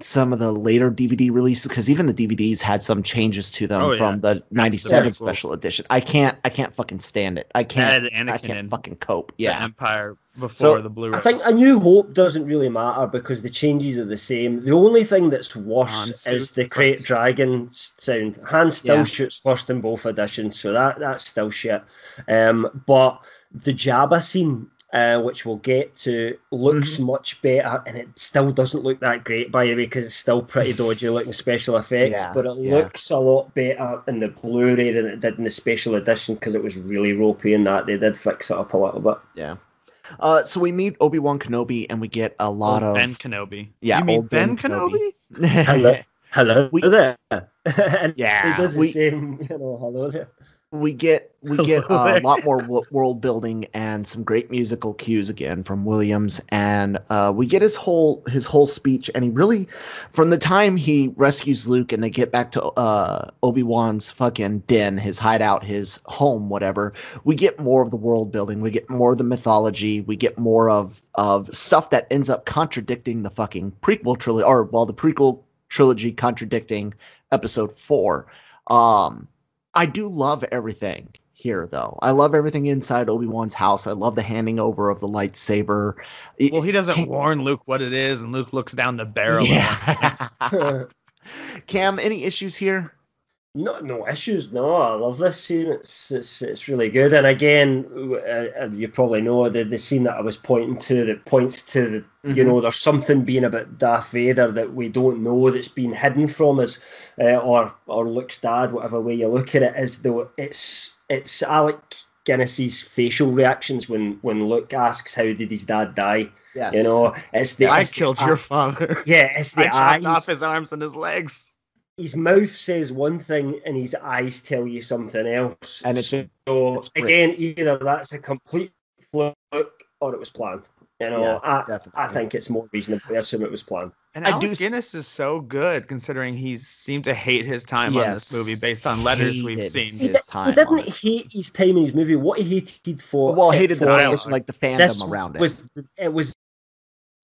some of the later DVD releases, because even the DVDs had some changes to them from the 97 special edition. I can't fucking stand it. I can't fucking cope. Yeah. The Empire before the Blu-ray. I think A New Hope doesn't really matter because the changes are the same. The only thing that's worse is the Great Dragon sound. Han still shoots first in both editions, so that's still shit. But the Jabba scene, which we'll get to, looks much better, and it still doesn't look that great, by the way, because it's still pretty dodgy looking special effects, but it looks a lot better in the Blu-ray than it did in the special edition, because it was really ropey in that. They did fix it up a little bit. Yeah. So we meet Obi-Wan Kenobi, and we get a lot of... Ben Kenobi. Yeah, you mean Ben Kenobi? Hello there. Yeah. He does the same, hello there. we get a lot more world building and some great musical cues again from Williams, and we get his whole speech, and he really, from the time he rescues Luke and they get back to Obi-Wan's fucking den, his hideout, his home, whatever, we get more of the world building, we get more of the mythology, we get more of stuff that ends up contradicting the fucking prequel trilogy, or the prequel trilogy contradicting Episode 4. I do love everything here, though. I love everything inside Obi-Wan's house. I love the handing over of the lightsaber. Well, he doesn't warn Luke what it is, and Luke looks down the barrel. Yeah. Cam, any issues here? No issues. No, I love this scene. It's really good. And again, you probably know the scene that I was pointing to that points to there's something being about Darth Vader that we don't know, that's been hidden from us, or Luke's dad, whatever way you look at it, is though it's Alec Guinness's facial reactions when Luke asks how did his dad die. Yes. It's I killed your father. Yeah, it's the I eyes. chopped off his arms and his legs. His mouth says one thing and his eyes tell you something else. And it's again, either that's a complete fluke or it was planned. I think it's more reasonable to assume it was planned. And Alec Guinness is so good, considering he seemed to hate his time on this movie based on letters we've seen. He didn't hate his time in his movie. What he hated for the dialogue, like the fandom around it. Was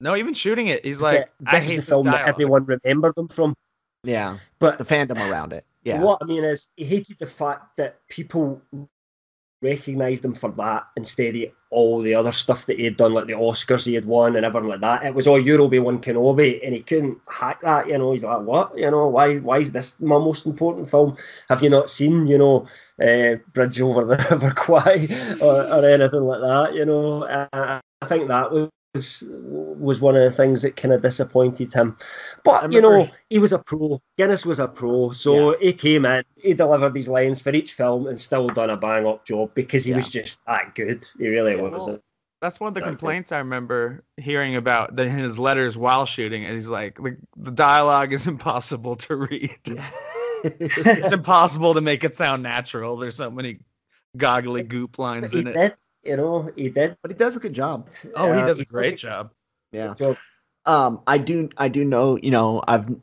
no, even shooting it, he's like, this is the film that everyone remembered him from. Yeah, but the fandom around it. Yeah. What I mean is, he hated the fact that people recognised him for that instead of all the other stuff that he had done, like the Oscars he had won and everything like that. It was all Obi-Wan Kenobi, and he couldn't hack that. He's like, what? Why is this my most important film? Have you not seen, Bridge Over the River Kwai or anything like that? I think that was one of the things that kind of disappointed him. But, he was a pro. Guinness was a pro. So he came in, he delivered these lines for each film and still done a bang-up job because he was just that good. He really was. That's one of the complaints I remember hearing about in his letters while shooting. And he's like, the dialogue is impossible to read. Yeah. It's impossible to make it sound natural. There's so many goggly goop lines in it. He did, but he does a good job. Oh, he does a great job. Yeah. I do know.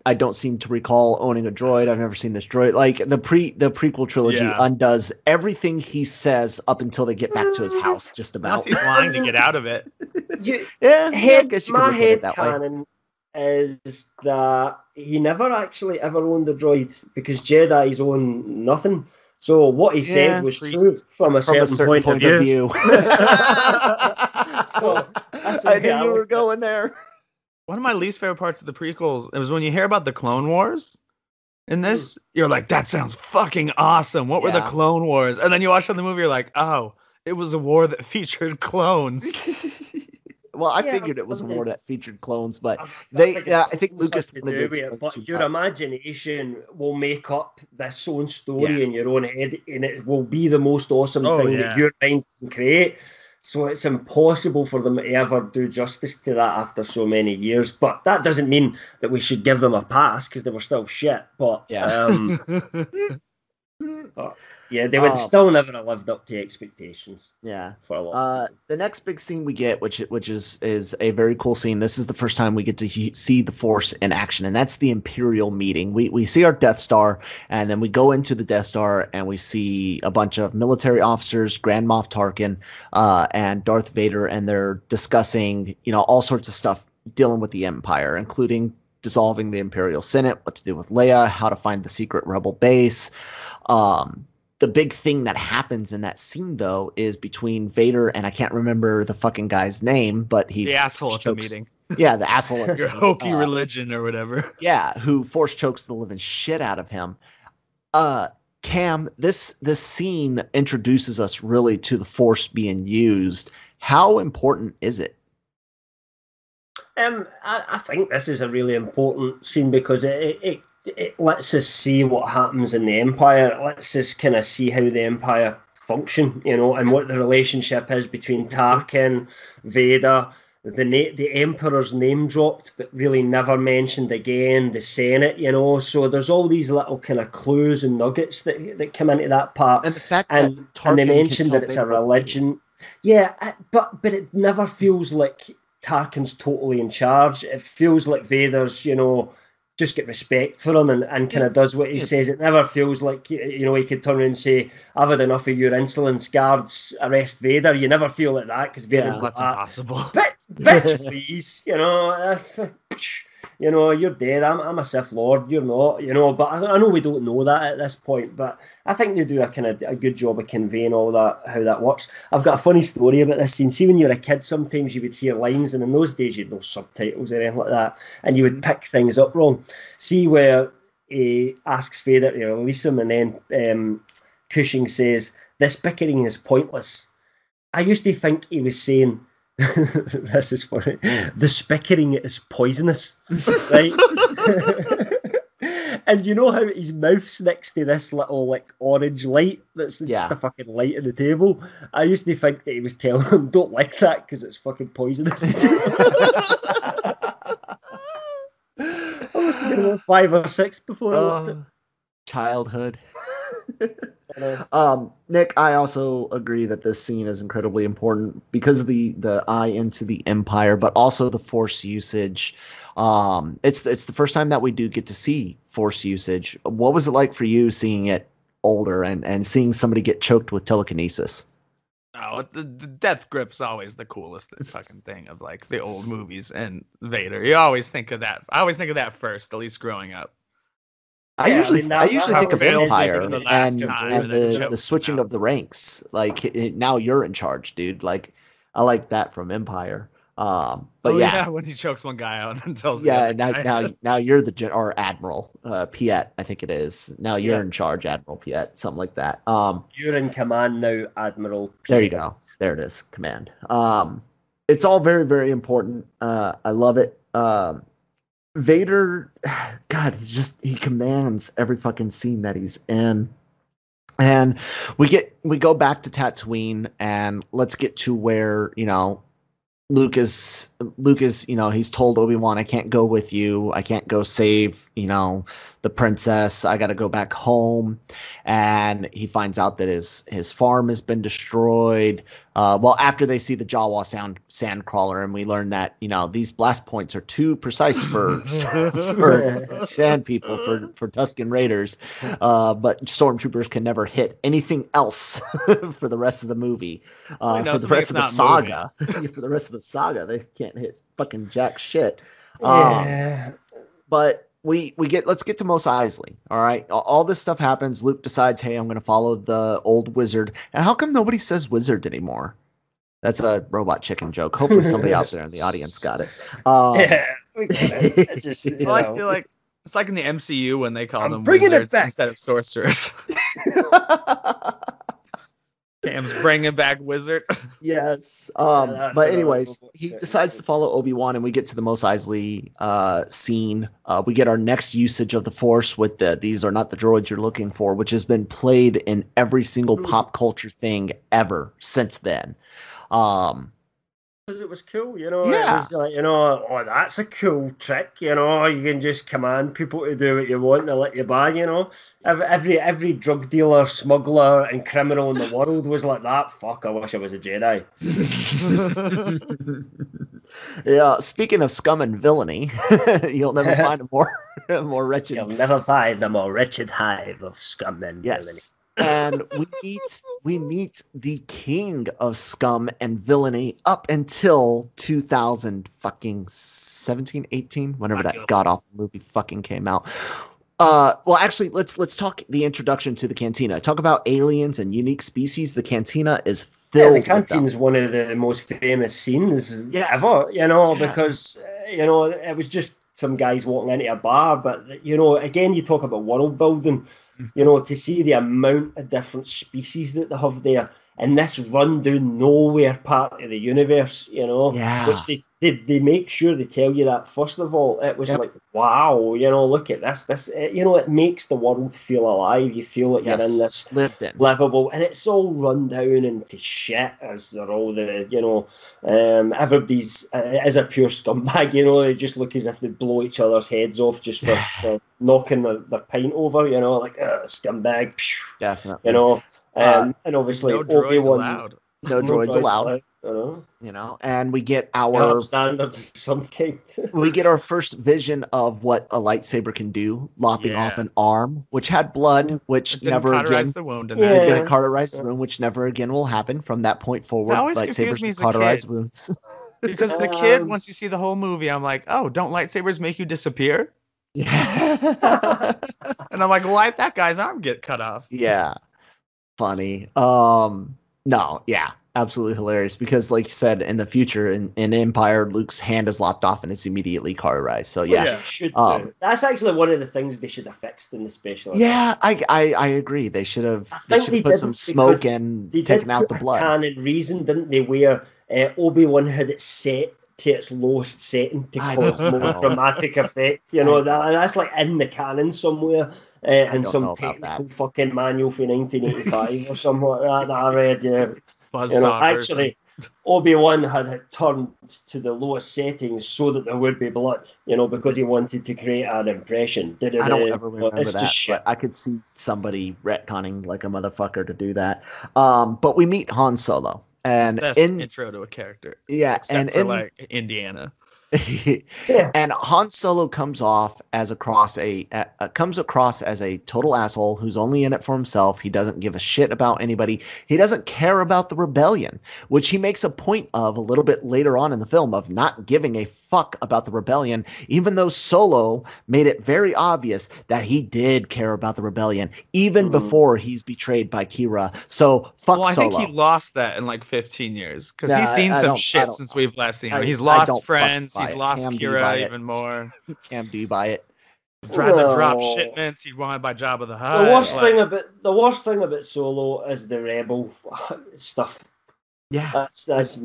I don't seem to recall owning a droid. I've never seen this droid. Like the prequel trilogy undoes everything he says up until they get back to his house. Just about. Unless he's lying to get out of it. I guess you my could look at it that canon is that he never actually ever owned a droid because Jedi's own nothing. So what he said was true from a certain point of view. So I knew you were going there. One of my least favorite parts of the prequels was when you hear about the Clone Wars. In this, you're like, that sounds fucking awesome. What were the Clone Wars? And then you watch the movie, you're like, oh, it was a war that featured clones. Well, I figured it was a war that featured clones, but I think Lucas did it. But your imagination will make up this own story in your own head, and it will be the most awesome thing that your mind can create. So it's impossible for them to ever do justice to that after so many years. But that doesn't mean that we should give them a pass because they were still shit. But they would still never have lived up to expectations. Yeah. The next big scene we get, which is a very cool scene. This is the first time we get to see the Force in action, and that's the Imperial meeting. We see our Death Star, and then we go into the Death Star, and we see a bunch of military officers, Grand Moff Tarkin, and Darth Vader, and they're discussing, all sorts of stuff dealing with the Empire, including dissolving the Imperial Senate, what to do with Leia, how to find the secret rebel base. The big thing that happens in that scene, though, is between Vader and I can't remember the fucking guy's name, but the asshole at the meeting. Yeah, the asshole. At Your hokey religion or whatever. Yeah, who force chokes the living shit out of him. Cam, this scene introduces us really to the Force being used. How important is it? I think this is a really important scene because it lets us see what happens in the Empire. It lets us kind of see how the Empire function, and what the relationship is between Tarkin, Vader, the Emperor's name dropped, but really never mentioned again. The Senate, so there's all these little kind of clues and nuggets that come into that part. And the fact and that Tarkin they mentioned that it's Vader a religion. Yeah, but it never feels like Tarkin's totally in charge. It feels like Vader's, just get respect for him and kind of does what he says. It never feels like, he could turn around and say, I've had enough of your insolence, guards, arrest Vader. You never feel like that because Vader that's impossible. Bitch, please, you're dead. I'm a Sith Lord. You're not, But I know we don't know that at this point. But I think they do a good job of conveying all that, how that works. I've got a funny story about this scene. See, when you're a kid, sometimes you would hear lines, and in those days you'd no subtitles or anything like that, and you would pick things up wrong. See where he asks Vader to release him, and then Cushing says, "This bickering is pointless." I used to think he was saying, this is funny, the bickering is poisonous, right? And you know how his mouth's next to this little orange light that's just a fucking light on the table? I used to think that he was telling him, don't like that because it's fucking poisonous. I must have been about 5 or 6 before I looked at it. Childhood. Nick, I also agree that this scene is incredibly important because of the eye into the Empire, but also the Force usage. It's the first time that we do get to see Force usage. What was it like for you seeing it older and seeing somebody get choked with telekinesis? Oh, the death grip's always the coolest fucking thing of the old movies and Vader. You always think of that. I always think of that first, at least growing up. I usually think of Empire and the switching of the ranks. Now you're in charge, dude. I like that from Empire. But when he chokes one guy out and tells now you're the or Admiral Piet, I think it is. Now you're in charge, Admiral Piet, something like that. You're in command now, Admiral Piet. There you go. There it is, command. It's all very, very important. I love it. Vader, God, he commands every fucking scene that he's in. And we go back to Tatooine, and let's get to where, Luke is, he's told Obi-Wan, I can't go with you. I can't go save, the princess. I got to go back home. And he finds out that his farm has been destroyed. After they see the Jawa sand crawler, and we learn that, these blast points are too precise for sand people, for Tusken Raiders. But stormtroopers can never hit anything else for the rest of the movie. For the rest of the saga. For the rest of the saga, they can't hit fucking jack shit. But let's get to Mos Eisley. All right. All this stuff happens. Luke decides, hey, I'm going to follow the old wizard. And how come nobody says wizard anymore? That's a Robot Chicken joke. Hopefully somebody out there in the audience got it. We got it. It's just, I feel like it's like in the MCU when they call them wizards instead of sorcerers. Cam's bringing back wizard. Yes. But anyways, he decides to follow Obi-Wan, and we get to the Mos Eisley scene. We get our next usage of the Force with these are not the droids you're looking for, which has been played in every single pop culture thing ever since then. Because it was cool, It was like, that's a cool trick, You can just command people to do what you want and they let you by, Every drug dealer, smuggler, and criminal in the world was like that. Fuck, I wish I was a Jedi. Yeah, speaking of scum and villainy, you'll never find a more wretched. You'll never find a more wretched hive of scum and villainy. And we meet the king of scum and villainy up until 2017, 18, whenever that god-awful movie fucking came out. Actually, let's talk the introduction to the Cantina. Talk about aliens and unique species. The Cantina is filled. The Cantina is one of the most famous scenes ever. Because it was just some guys walking into a bar, but again, you talk about world building. To see the amount of different species that they have there, in this rundown nowhere part of the universe, you know, which they make sure they tell you that first of all. It was like, wow, you know, look at this, you know, it makes the world feel alive. You feel like you're in this livable, and it's all run down into shit as they're all the, you know, everybody's is a pure scumbag, you know. They just look as if they blow each other's heads off just for knocking their pint over, you know, like scumbag. Definitely, you know. And obviously, no droids allowed. No droids allowed. You know, and we get our standards of some kind. We get our first vision of what a lightsaber can do, lopping off an arm, which had blood, which never again. The wound it didn't cauterize the wound, which never again will happen from that point forward. That always confused me as cauterize wounds. Because the kid, once you see the whole movie, I'm like, oh, don't lightsabers make you disappear? Yeah. And I'm like, why'd that guy's arm get cut off? Yeah. Funny. No, yeah, absolutely hilarious, because like you said, in the future in Empire, Luke's hand is lopped off and it's immediately cauterized. So that's actually one of the things they should have fixed in the special. Yeah, I agree. They should have put some smoke and taken out the blood. Canon reason, didn't they? Where Obi-Wan had it set to its lowest setting to cause more dramatic effect. You know, that's like in the canon somewhere. And some technical fucking manual for 1985 or something like that I read. Actually, Obi-Wan had it turned to the lowest settings so that there would be blood, you know, because he wanted to create an impression. I don't ever remember that, but I could see somebody retconning like a motherfucker to do that. But we meet Han Solo. And best intro to a character. Yeah, except for like Indiana. And Han Solo comes across as a total asshole who's only in it for himself. He doesn't give a shit about anybody. He doesn't care about the rebellion, which he makes a point of a little bit later on in the film, of not giving a fuck about the rebellion, even though Solo made it very obvious that he did care about the rebellion even before he's betrayed by Kira. So fuck I Solo. think he lost that in like 15 years because he's seen some shit since we've last seen him. He's lost friends. He's lost Kira even more. Cam, do you buy it? Tried to drop shipments. He wanted by Jabba the Hutt. The worst thing about Solo is the rebel stuff. Yeah, that's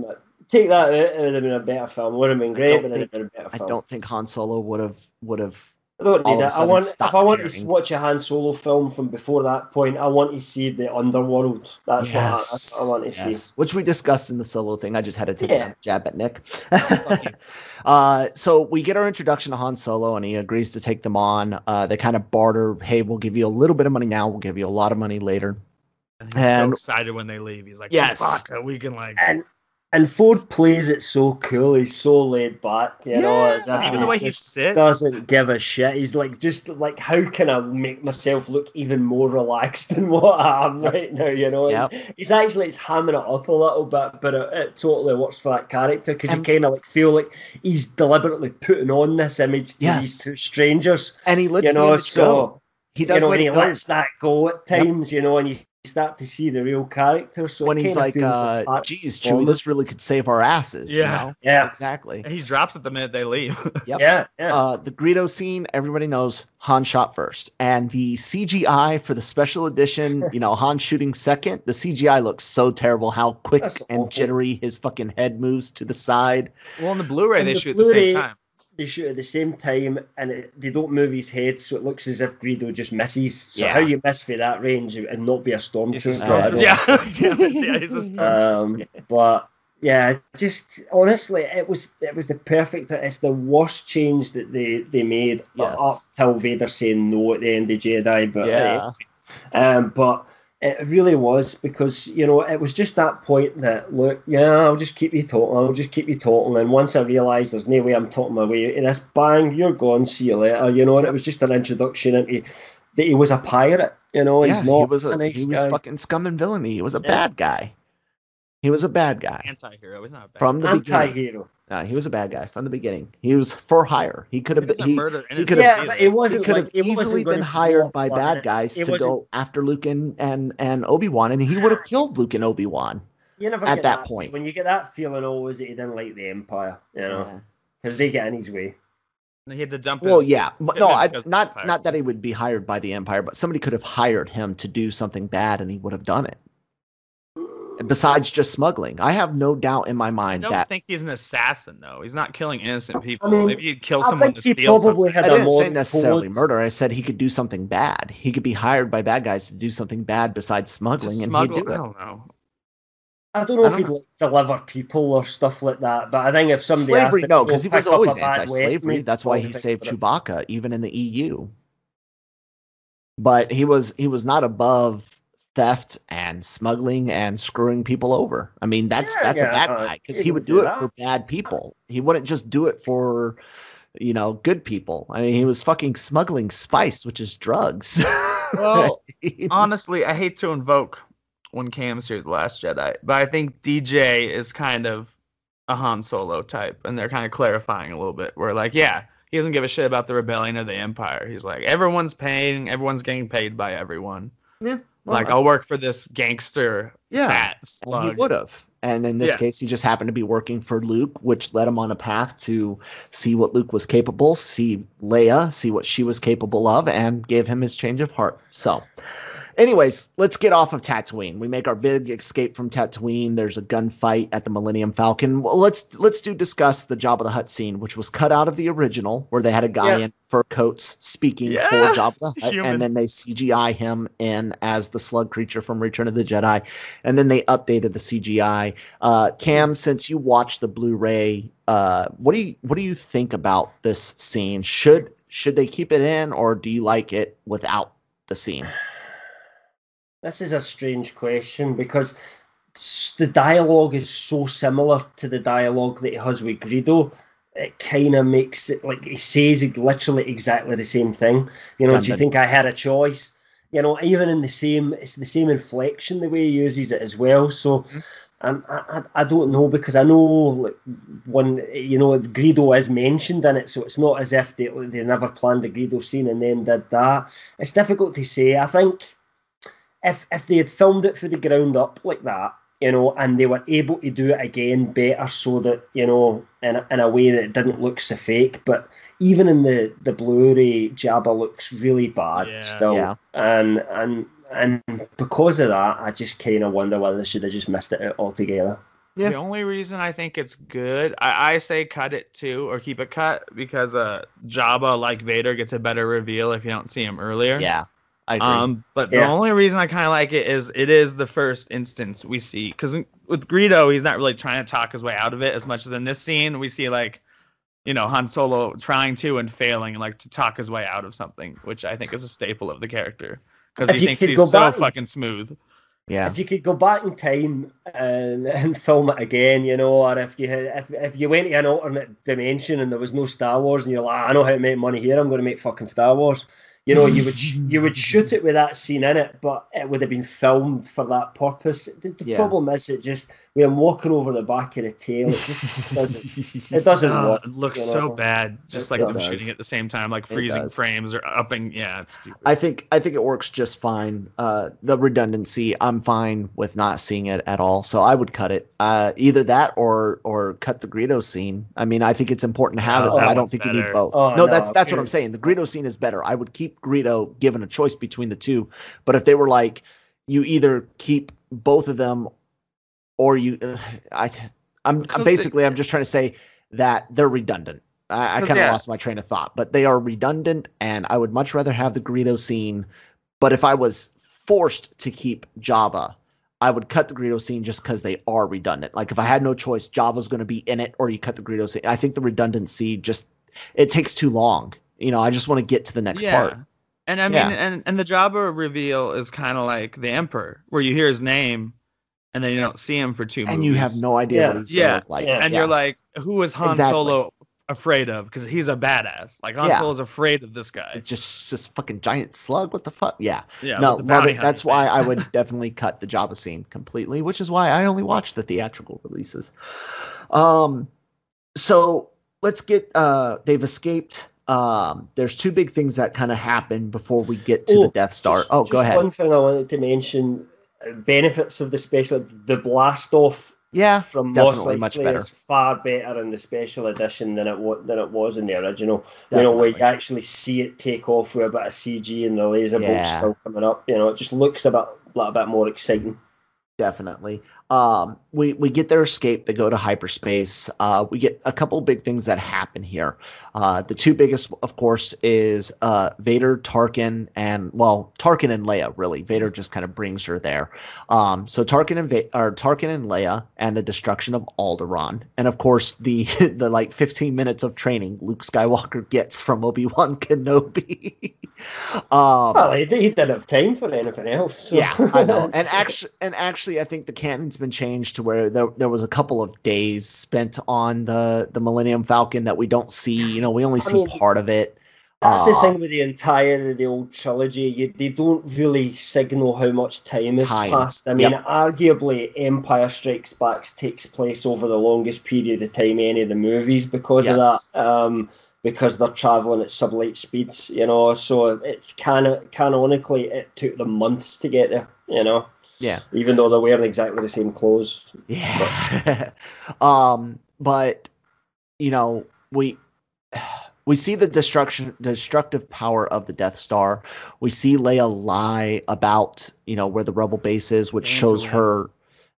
take that out. It would have been a better film. Would have been great, but it would have been a better film. I don't think Han Solo would have. I don't need it. If I want to watch a Han Solo film from before that point, I want to see the underworld. That's what I want to see. Which we discussed in the Solo thing. I just had to take a jab at Nick. So we get our introduction to Han Solo, and he agrees to take them on. They kind of barter. Hey, we'll give you a little bit of money now. We'll give you a lot of money later. And he's so excited when they leave. He's like, yes, fuck, we can like. And Ford plays it so cool. He's so laid back, you know. Even the way he sits, doesn't give a shit. He's like, just like, how can I make myself look even more relaxed than what I am right now? You know, he's hamming it up a little bit, but it totally works for that character, because you kind of like feel like he's deliberately putting on this image to these two strangers, and he lets the image go. He does, and he lets that go at times, you know, and you start to see the real character. So when he's like, geez, Chewie, this really could save our asses. Yeah. You know? Yeah. Exactly. And he drops it the minute they leave. Yep. Yeah. The Greedo scene, everybody knows Han shot first. And the CGI for the special edition, you know, Han shooting second, the CGI looks so terrible how quick and jittery his fucking head moves to the side. Well, on the Blu-ray, they shoot at the same time. They shoot at the same time, and they don't move his head, so it looks as if Greedo just misses. So how you miss for that range and not be a stormtrooper? He's a stormtrooper. But yeah, just honestly, it was the perfect. It's the worst change that they made up till Vader saying no at the end of Jedi. But but it really was, because, you know, it was just that point that, look, I'll just keep you talking. And once I realised there's no way I'm talking my way out of this, bang, you're gone, see you later, you know. And it was just an introduction into that he was a pirate, you know. He's not he was fucking scum and villainy. He was a bad guy. He was a bad guy. Anti-hero. He's not a bad from the anti-hero. No, he was a bad guy from the beginning. He was for hire. He could have been. He could have easily been hired by bad guys to go after Luke and Obi-Wan, and he would have killed Luke and Obi-Wan. You never at that point. When you get that feeling, always that he didn't like the Empire, you know, because they get in his way. He had to dump. Well, but no, not that he would be hired by the Empire, but somebody could have hired him to do something bad, and he would have done it. besides just smuggling. I have no doubt in my mind I that don't think he's an assassin, though. He's not killing innocent people. I mean, Maybe he'd kill I someone think to he steal probably something. had I a didn't say moral necessarily code. murder. I said he could do something bad. He could be hired by bad guys to do something bad besides smuggling, and he'd do I it. don't know. I don't know if he'd like deliver people or stuff like that, but I think if somebody asked Slavery, him no, to go because he was pick up always a bad anti-slavery. weapon, That's why he he'd saved think Chewbacca, even in the EU. But he was not above theft and smuggling and screwing people over. I mean, that's a bad guy because he would do it for bad people. He wouldn't just do it for good people. I mean, he was fucking smuggling spice, which is drugs. Well, honestly, I hate to invoke when Cam's here, The Last Jedi, but I think DJ is kind of a Han Solo type, and they're kind of clarifying a little bit. Where like, yeah, he doesn't give a shit about the rebellion or the Empire. He's like, everyone's getting paid by everyone. Yeah. Well, Like, I'll work for this gangster fat slug. And he would have. And in this case, he just happened to be working for Luke, which led him on a path to see what Luke was capable, see Leia, see what she was capable of, and gave him his change of heart. So, anyways, let's get off of Tatooine. We make our big escape from Tatooine. There's a gunfight at the Millennium Falcon. Well, let's discuss the Jabba the Hutt scene, which was cut out of the original, where they had a guy in fur coats speaking for Jabba the Hutt, and then they CGI him in as the slug creature from Return of the Jedi, and then they updated the CGI. Cam, since you watched the Blu-ray, what do you think about this scene? Should they keep it in, or do you like it without the scene? This is a strange question because the dialogue is so similar to the dialogue that he has with Greedo. It kind of makes it like he says literally exactly the same thing. Do you think I had a choice? Even in it's the same inflection the way he uses it as well. So I don't know, because I know like when Greedo is mentioned in it, so it's not as if they never planned a Greedo scene and then did that. It's difficult to say. I think if they had filmed it from the ground up like that, and they were able to do it again better, so that in a way that it didn't look so fake. But even in the Blu-ray, Jabba looks really bad still, and because of that, I just kind of wonder whether they should have just missed it out altogether. Yeah. The only reason I think it's good, I say cut it too, or keep it cut, because Jabba, like Vader, gets a better reveal if you don't see him earlier. Yeah. I agree. But the only reason I kind of like it is the first instance we see, because with Greedo, he's not really trying to talk his way out of it as much as in this scene we see like, Han Solo trying to and failing like to talk his way out of something, which I think is a staple of the character, because he thinks he's so fucking smooth. Yeah. If you could go back in time and film it again, or if you went to an alternate dimension and there was no Star Wars and you're like, I know how to make money here, I'm going to make fucking Star Wars. You would shoot it with that scene in it, but it would have been filmed for that purpose. The problem is it just with him walking over the back of the tail, it just doesn't work. It looks so bad, just like them shooting at the same time, like freezing frames or upping. Yeah, it's stupid. I think it works just fine. The redundancy, I'm fine with not seeing it at all, so I would cut it. Either that or cut the Greedo scene. I mean, I think it's important to have it, but I don't think you need both. That's what I'm saying. The Greedo scene is better. I would keep Greedo given a choice between the two, but if they were like, you either keep both of them or I'm just trying to say that they're redundant. I kind of lost my train of thought, but they are redundant, and I would much rather have the Greedo scene. But if I was forced to keep Jabba, I would cut the Greedo scene just because they are redundant. Like if I had no choice, Jabba's going to be in it, or you cut the Greedo scene. I think the redundancy it takes too long. I just want to get to the next part. And I mean, and the Jabba reveal is kind of like the Emperor, where you hear his name, and then you don't see him for 2 movies. And you have no idea what he's going to look like. And you're like, who is Han Solo afraid of? Because he's a badass. Like, Han Solo's afraid of this guy. It's just fucking giant slug. What the fuck? Yeah. Yeah. No, love it. That's why I would definitely cut the Jabba scene completely, which is why I only watch the theatrical releases. So let's get, they've escaped. There's two big things that kind of happen before we get to the Death Star. Go ahead. One thing I wanted to mention, benefits of the special, the blast off. From definitely much better. Is far better in the special edition than it was in the original. Where you actually see it take off with a bit of CG and the laser bolts still coming up. It just looks a little bit more exciting. Definitely. we get their escape. They go to hyperspace. We get a couple big things that happen here. The two biggest, of course, is Vader, Tarkin, and Tarkin and Leia. Really, Vader just kind of brings her there. So Tarkin and Leia, and the destruction of Alderaan, and of course the the like 15 minutes of training Luke Skywalker gets from Obi-Wan Kenobi. Well, he didn't have time for anything else. So. Yeah, I know. And actually, I think the canon's been changed to where there was a couple of days spent on the Millennium Falcon that we don't see. You know, we only see part of it. That's the thing with the entire of the old trilogy. They don't really signal how much time has passed. I mean, arguably, Empire Strikes Back takes place over the longest period of time any of the movies because of that. Because they're traveling at sublight speeds, you know, so it's canonically it took them months to get there, you know. Yeah. Even though they're wearing exactly the same clothes. Yeah. But you know, we see the destructive power of the Death Star. We see Leia lie about, you know, where the rebel base is, which shows her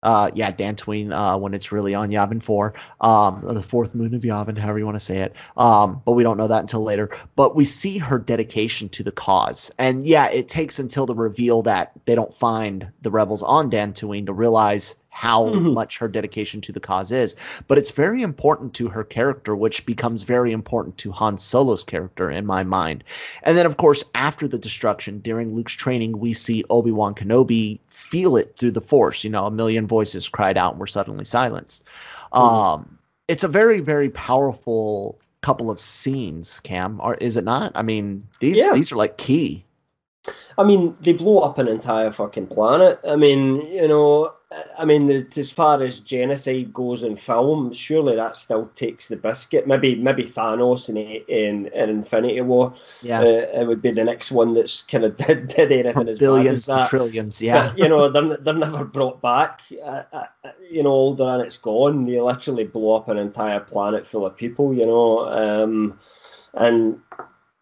Dantooine, when it's really on Yavin 4, or the fourth moon of Yavin, however you want to say it. But we don't know that until later. But we see her dedication to the cause. And yeah, it takes until the reveal that they don't find the rebels on Dantooine to realize how much her dedication to the cause is. But it's very important to her character, which becomes very important to Han Solo's character in my mind. And then, of course, after the destruction, during Luke's training, we see Obi-Wan Kenobi feel it through the Force. You know, a million voices cried out and were suddenly silenced. It's a very, very powerful couple of scenes, Cam, or is it not? I mean, these are like key. I mean, they blow up an entire fucking planet. I mean, you know, as far as genocide goes in film, surely that still takes the biscuit. Maybe Thanos in Infinity War. Yeah, it would be the next one that's kind of did anything as billions bad as that. To trillions. Yeah, but, you know, they're never brought back. You know, Alderaan, it's gone. They literally blow up an entire planet full of people. You know, and.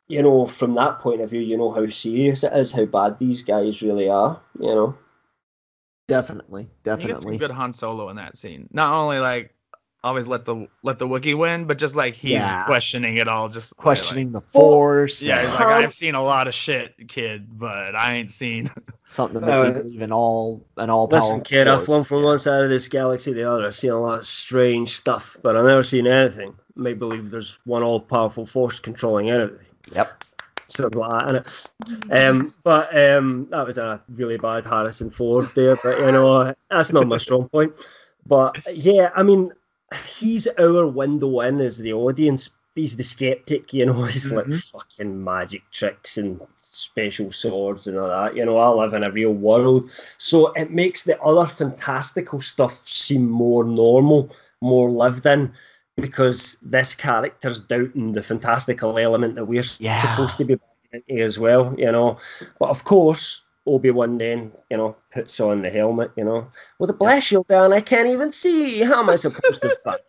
You know, from that point of view, you know how serious it is, how bad these guys really are, you know. Definitely. You get some good Han Solo in that scene. Not only like always let the Wookiee win, but just like he's questioning it all, just questioning the Force. Yeah, he's like, I've seen a lot of shit, kid, but I ain't seen something that makes me believe in all powerful. Listen, kid, I've flown from one side of this galaxy to the other. I've seen a lot of strange stuff, but I've never seen anything. I may believe there's one all powerful Force controlling everything. Yep. Something like that, innit? But that was a really bad Harrison Ford there, but you know, that's not my strong point. But yeah, I mean, he's our window in as the audience. He's the skeptic, you know, he's like fucking magic tricks and special swords and all that. You know, I live in a real world. So it makes the other fantastical stuff seem more normal, more lived in. Because this character's doubting the fantastical element that we're supposed to be into as well, you know. But of course, Obi-Wan then, you know, puts on the helmet, you know. With the blast shield down, I can't even see. How am I supposed to fight?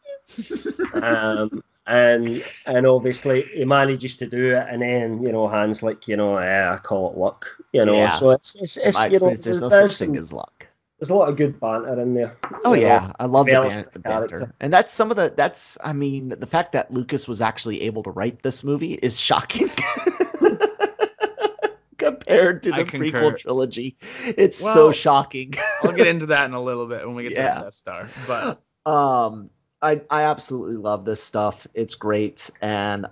And obviously he manages to do it, and then, you know, Han's like, you know, I call it luck, you know. Yeah. So it's you know, there's no such thing as luck. There's a lot of good banter in there. Oh yeah, I love the banter, and that's some of the. I mean, the fact that Lucas was actually able to write this movie is shocking compared to the prequel trilogy. It's so shocking. I'll get into that in a little bit when we get to the Death Star, but I absolutely love this stuff. It's great, and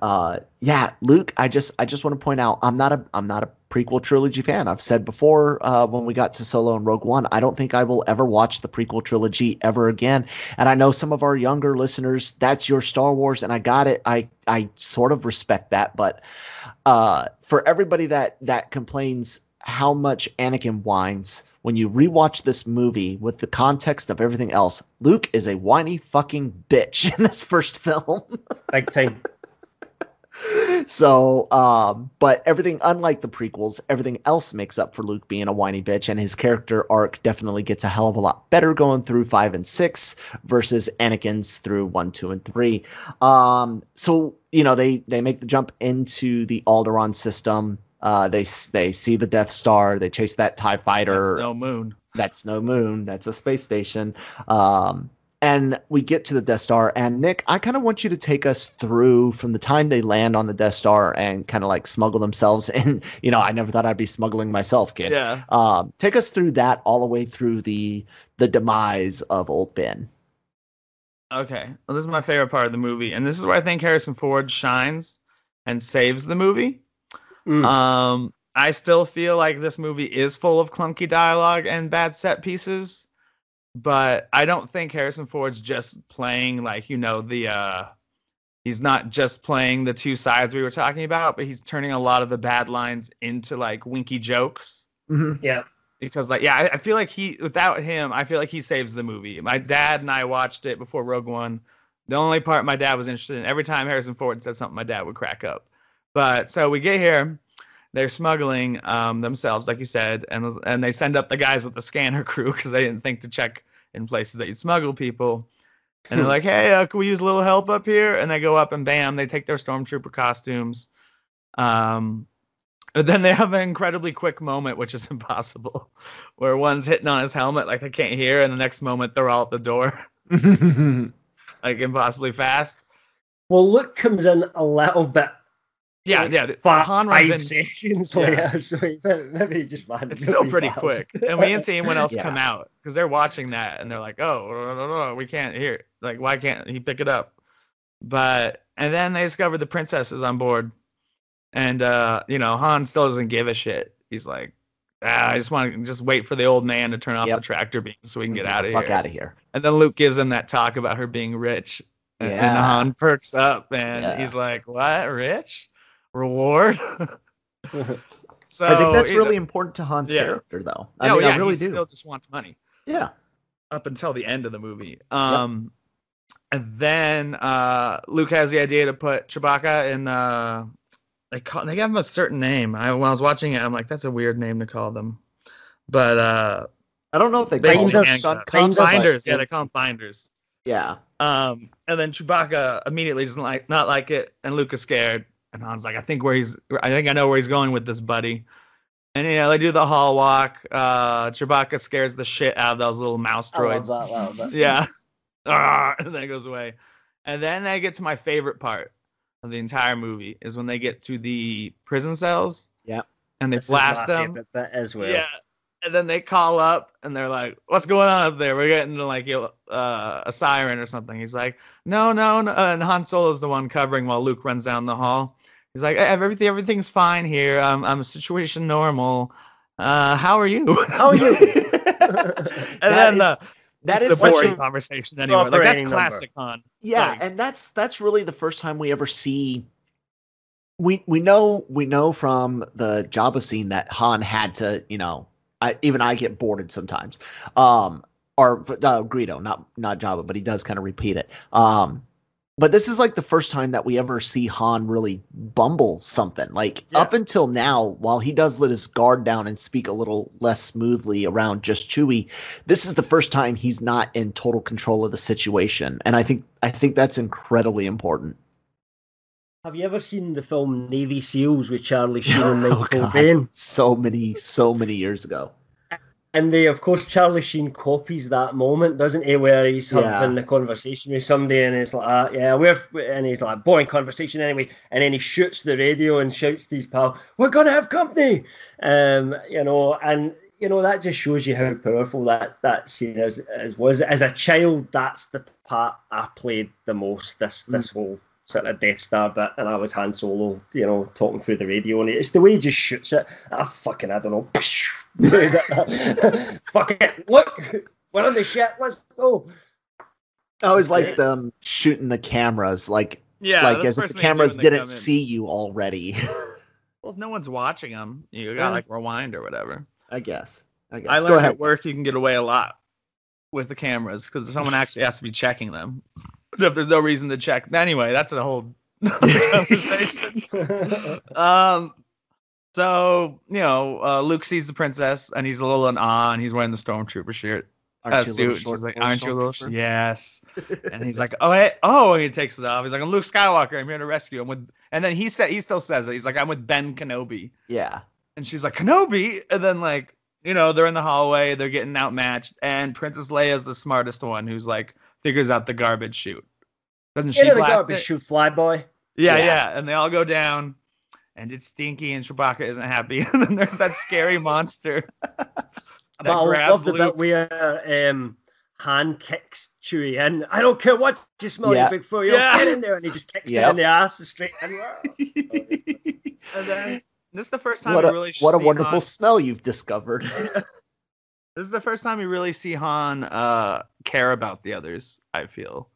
Luke. I just want to point out, I'm not a prequel trilogy fan. I've said before when we got to Solo and Rogue One, I don't think I will ever watch the prequel trilogy ever again. And I know some of our younger listeners, that's your Star Wars, and I got it. I sort of respect that, but for everybody that complains how much Anakin whines, when you rewatch this movie with the context of everything else, Luke is a whiny fucking bitch in this first film. Big time. So, but everything, unlike the prequels, everything else makes up for Luke being a whiny bitch, and his character arc definitely gets a hell of a lot better going through 5 and 6 versus Anakin's through 1, 2, and 3. So, you know, they make the jump into the Alderaan system. They see the Death Star. They chase that TIE fighter. That's no moon. That's no moon. That's a space station. And we get to the Death Star. And Nick, I kind of want you to take us through from the time they land on the Death Star and kind of like smuggle themselves. And I never thought I'd be smuggling myself, kid. Yeah. Take us through that all the way through the demise of Old Ben. Okay. Well, this is my favorite part of the movie, and this is where I think Harrison Ford shines and saves the movie. I still feel like this movie is full of clunky dialogue and bad set pieces. But I don't think Harrison Ford's just playing he's not just playing the two sides we were talking about, but he's turning a lot of the bad lines into like winky jokes. Mm-hmm. Yeah. Because I feel like without him, I feel like he saves the movie. My dad and I watched it before Rogue One. The only part my dad was interested in, every time Harrison Ford said something, my dad would crack up. But so we get here. They're smuggling themselves, like you said, and they send up the guys with the scanner crew because they didn't think to check in places that you smuggle people. And they're like, hey, can we use a little help up here? And they go up and bam, they take their stormtrooper costumes. But then they have an incredibly quick moment, which is impossible, where one's hitting on his helmet like they can't hear, and the next moment they're all at the door. Like impossibly fast. Well, Luke comes in a little bit. Yeah. Han runs in 5 seconds later, so maybe he just ran. It's still pretty quick. And we didn't see anyone else come out because they're watching that and they're like, oh, no, we can't hear it. Like, why can't he pick it up? And then they discovered the princess is on board. And, Han still doesn't give a shit. He's like, I just want to wait for the old man to turn off the tractor beam so we can get out of here. Fuck out of here. And then Luke gives him that talk about her being rich. And Han perks up and he's like, what? Rich? Reward? So I think that's really important to Han's character, though. I really do. He still just wants money. Yeah. Up until the end of the movie. And then Luke has the idea to put Chewbacca in. They gave him a certain name. When I was watching it, I'm like, that's a weird name to call them. But I don't know if they call them binders. Yeah, they call them binders. Yeah. And then Chewbacca immediately doesn't not like it, and Luke is scared. And Han's like, I think I know where he's going with this, buddy. And they do the hall walk. Chewbacca scares the shit out of those little mouse droids. I love that. Yeah. And then it goes away. And then I get to my favorite part of the entire movie is when they get to the prison cells. Yeah. And they blast them. Bit as well. Yeah. And then they call up and they're like, what's going on up there? We're getting to like a siren or something. He's like, no. And Han Solo's the one covering while Luke runs down the hall. He's like, everything's fine here. I'm situation normal. How are you? How are you? And that is the boring conversation anyway. Like that's classic Han. Yeah, like, and that's really the first time we ever see. We know from the Jabba scene that Han had to, I get bored sometimes. Or Greedo, not Jabba, but he does kind of repeat it. But this is like the first time that we ever see Han really bumble something. Like up until now, while he does let his guard down and speak a little less smoothly around just Chewie, this is the first time he's not in total control of the situation. And I think that's incredibly important. Have you ever seen the film Navy SEALs with Charlie Sheen and Michael Caine? So many years ago. And of course, Charlie Sheen copies that moment, doesn't he? Where he's having the conversation with somebody, and it's like, and he's like, boring conversation anyway. And then he shoots the radio and shouts to his pal, "We're gonna have company," and that just shows you how powerful that scene was. As a child, that's the part I played the most. This whole sort of Death Star bit, and I was Han Solo, talking through the radio, and it's the way he just shoots it. I don't know. Fuck it! Look, we're on the shit. Let's go. I was like them shooting the cameras, like as if the cameras didn't see you already. Well, if no one's watching them, you got like rewind or whatever. I guess. I learned at work you can get away a lot with the cameras because someone actually has to be checking them. But if there's no reason to check, anyway, that's a whole conversation. So, Luke sees the princess and he's a little in awe and he's wearing the stormtrooper shirt. She's like, aren't you a little? Yes. And he's like, and he takes it off. He's like, I'm Luke Skywalker. I'm here to rescue him. And then he still says it. He's like, I'm with Ben Kenobi. Yeah. And she's like, Kenobi? And then like, they're in the hallway, they're getting outmatched, and Princess Leia is the smartest one who's like figures out the garbage chute. Doesn't she the blast garbage it? chute, Flyboy. Yeah, and they all go down, and it's stinky, and Chewbacca isn't happy. And then there's that scary monster. But I love the bit where Han kicks Chewie in. I don't care what you smell, you big fool. Get in there, and he just kicks it in the ass straight in. And then this is the first time what a wonderful smell you've discovered. This is the first time you really see Han care about the others, I feel.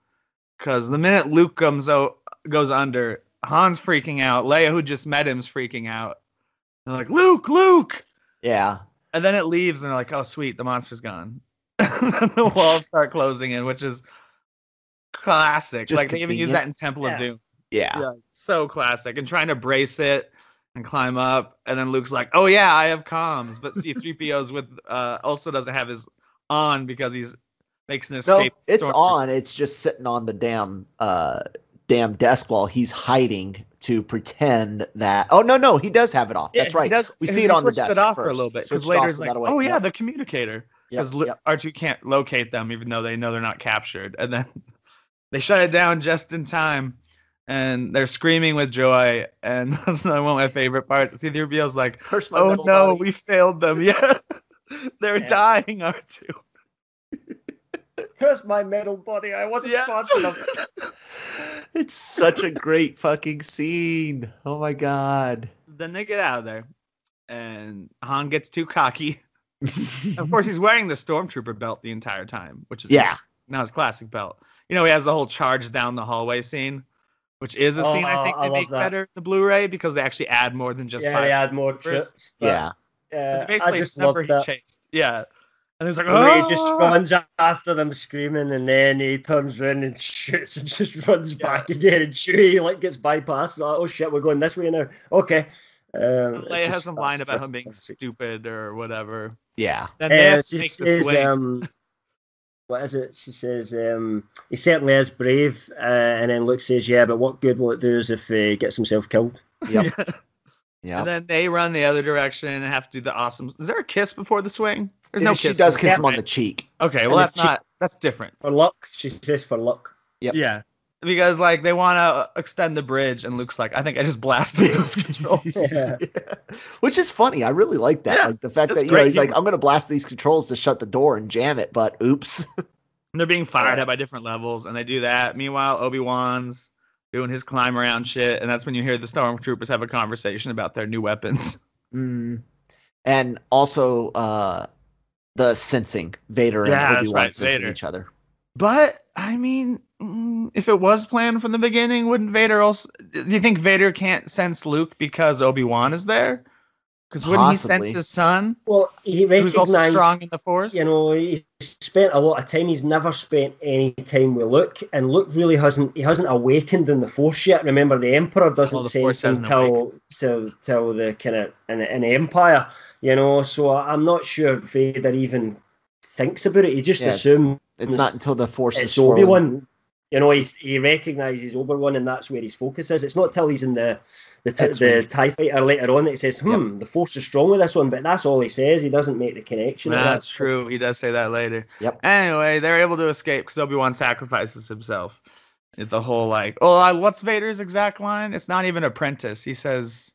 Because the minute Luke goes under, Han's freaking out. Leia, who just met him, is freaking out. They're like, Luke! Yeah. And then it leaves, and they're like, oh, sweet, the monster's gone. The walls start closing in, which is classic. Just like, they even use that in Temple of Doom. Yeah. So classic. And trying to brace it and climb up. And then Luke's like, oh, yeah, I have comms. But C-3PO's also doesn't have his on because he's makes an escape. No, it's on. It's just sitting on the damn desk while he's hiding to pretend that. Oh no, he does have it off. That's right. We see it on the desk. It off for a little bit because later it's like, oh yeah, the communicator. Because R2 can't locate them even though they know they're not captured, and then they shut it down just in time, and they're screaming with joy. And that's one of my favorite parts. C-3PO's like, oh no, we failed them. Yeah, they're dying. R2. Curse my metal body. I wasn't fast enough. It's such a great fucking scene. Oh my god. Then they get out of there, and Han gets too cocky. Of course, he's wearing the Stormtrooper belt the entire time, which is now his classic belt. He has the whole charge down the hallway scene, which is a scene I think they make better in the Blu-ray because they actually add more than just 5 they add more trips. Basically, I just love that. Chased. Yeah. And he's like, he just runs after them screaming, and then he turns around and shoots and just runs back again. And Chewie gets bypassed. Like, oh shit, we're going this way now. Okay. Leia has some line about him being stupid or whatever. Yeah. Then she says, what is it? She says, he certainly is brave. And then Luke says, yeah, but what good will it do if he gets himself killed? Yep. Yeah. And then they run the other direction and have to do the awesome. Is there a kiss before the swing? There's no kiss. She does kiss him on the cheek. Okay, well that's different. For luck, she says for luck. Yep. Yeah. Because they want to extend the bridge, and Luke's like, I think I just blasted those controls. Which is funny. I really like that. Like the fact that he's like, I'm gonna blast these controls to shut the door and jam it, but oops. And they're being fired at by different levels, and they do that. Meanwhile, Obi-Wan's doing his climb around shit, and that's when you hear the Stormtroopers have a conversation about their new weapons. And also the sensing Vader and Obi-Wan sensing each other. But I mean, if it was planned from the beginning, wouldn't Vader also? Do you think Vader can't sense Luke because Obi-Wan is there? Because wouldn't he sense his son? Well, who's also strong in the Force. He spent a lot of time. He's never spent any time with Luke, and Luke really hasn't awakened in the Force yet. Remember, the Emperor doesn't sense him till the kind of in the Empire. So I'm not sure Vader even thinks about it. He just assumes it's not until the Force is Obi-Wan. He recognizes Obi-Wan, and that's where his focus is. It's not till he's in the TIE fighter later on that he says, the Force is strong with this one, but that's all he says. He doesn't make the connection. That's true. He does say that later. Yep. Anyway, they're able to escape because Obi-Wan sacrifices himself. It's the whole what's Vader's exact line? It's not even apprentice. He says,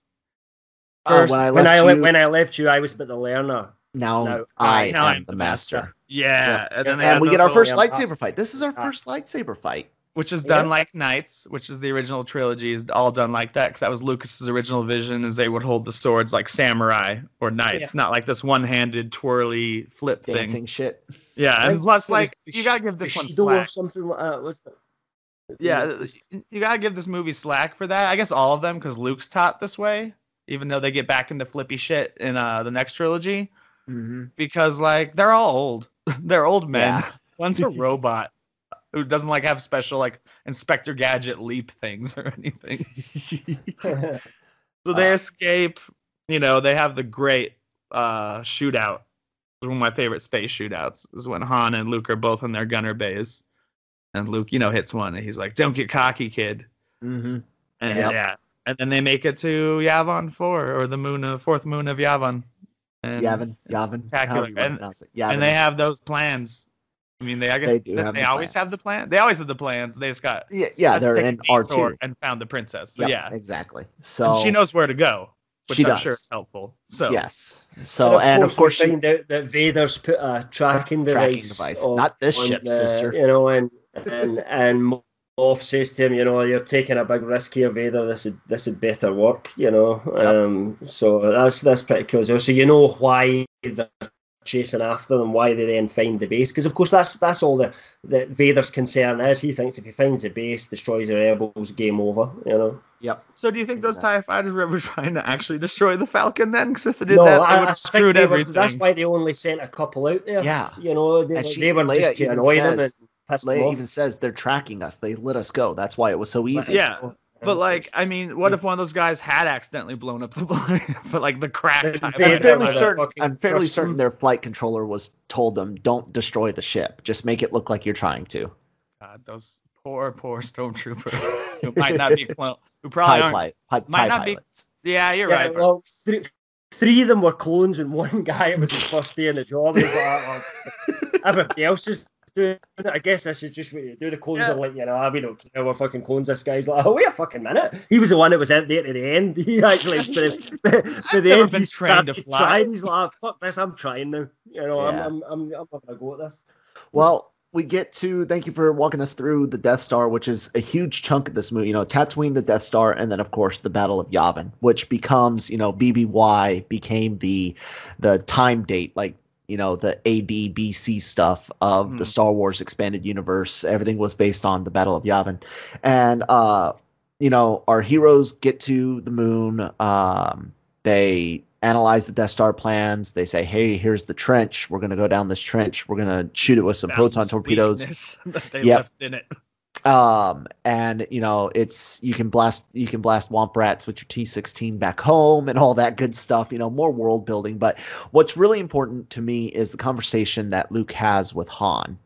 when I left you, I was but the learner. Now I am the master. Yeah. And we get our first lightsaber fight. This is our first lightsaber fight. Which is done like Knights, which is the original trilogy, is all done like that. Because that was Lucas's original vision, is they would hold the swords like samurai or knights, not like this one-handed twirly flip dancing shit. Yeah, and plus, you gotta give this one slack. Or something like that, was that? Yeah, you gotta give this movie slack for that. I guess all of them, because Luke's taught this way, even though they get back into flippy shit in the next trilogy. Because they're all old. They're old men. Yeah. One's a robot who doesn't have special Inspector Gadget leap things or anything. So they escape. They have the great shootout. One of my favorite space shootouts is when Han and Luke are both in their gunner bays, and Luke hits one, and he's like, "Don't get cocky, kid." And and then they make it to Yavin 4, or the fourth moon of Yavin. And Yavin, it's Yavin, spectacular. however you want to pronounce it. Yavin And they is- have those plans. I mean, I guess They do have they the always have plans. the plan. They always have the plans. They just got yeah, had to they're take a in detour R2. and found the princess. So Yep, yeah, exactly. and So she knows where to go, which she I'm does. sure is helpful. So yes. So and of course we she find out that Vader's put a tracking device on, not this ship, sister. you know, and Moff says to him, you know, you're taking a big risk here, Vader. This would better work, you know. Yep. So that's pretty cool. So you know why they're chasing after them, why they then find the base, because of course that's all the Vader's concern is. He thinks if he finds the base, destroys the rebels, game over, you know. Yep. So do you think those TIE fighters were ever trying to actually destroy the Falcon then? Because if they did No, that, they I would have think screwed everything. that's why they only sent a couple out there. Yeah. You know, they were Leia just to even annoy them says- and piss them Leia off. even says they're tracking us. They let us go. That's why it was so easy. Yeah. But like, I mean, what if one of those guys had accidentally blown up the plane? But like the crack TIE Vader fighter. I'm fairly certain their flight controller told them, don't destroy the ship. Just make it look like you're trying to. God, those poor stormtroopers who might not be who probably might not be. Yeah, you're right. Well, three of them were clones, and one guy, it was his first day in the job. He's like, oh, everybody else is doing it. I guess this is just what you do. The clones are like, you know, we don't care, we're fucking clones. This guy's like, oh, wait a fucking minute. He was the one that was out there to the end. He actually, for the end, he's trained to fly. He's like, oh, fuck this, I'm trying now. You know, I'm not gonna go at this. Well, we get to, thank you for walking us through the Death Star, which is a huge chunk of this movie. You know, Tatooine, the Death Star, and then of course the Battle of Yavin, which becomes, you know, BBY became the time date, like, you know, the AD BC stuff of the Star Wars expanded universe. Everything was based on the Battle of Yavin, and you know, our heroes get to the moon. They analyze the Death Star plans. They say, hey, here's the trench. We're going to go down this trench. We're going to shoot it with some proton torpedoes. That they left in it. And you know, you can blast Womp Rats with your T-16 back home and all that good stuff, you know, more world building. But what's really important to me is the conversation that Luke has with Han.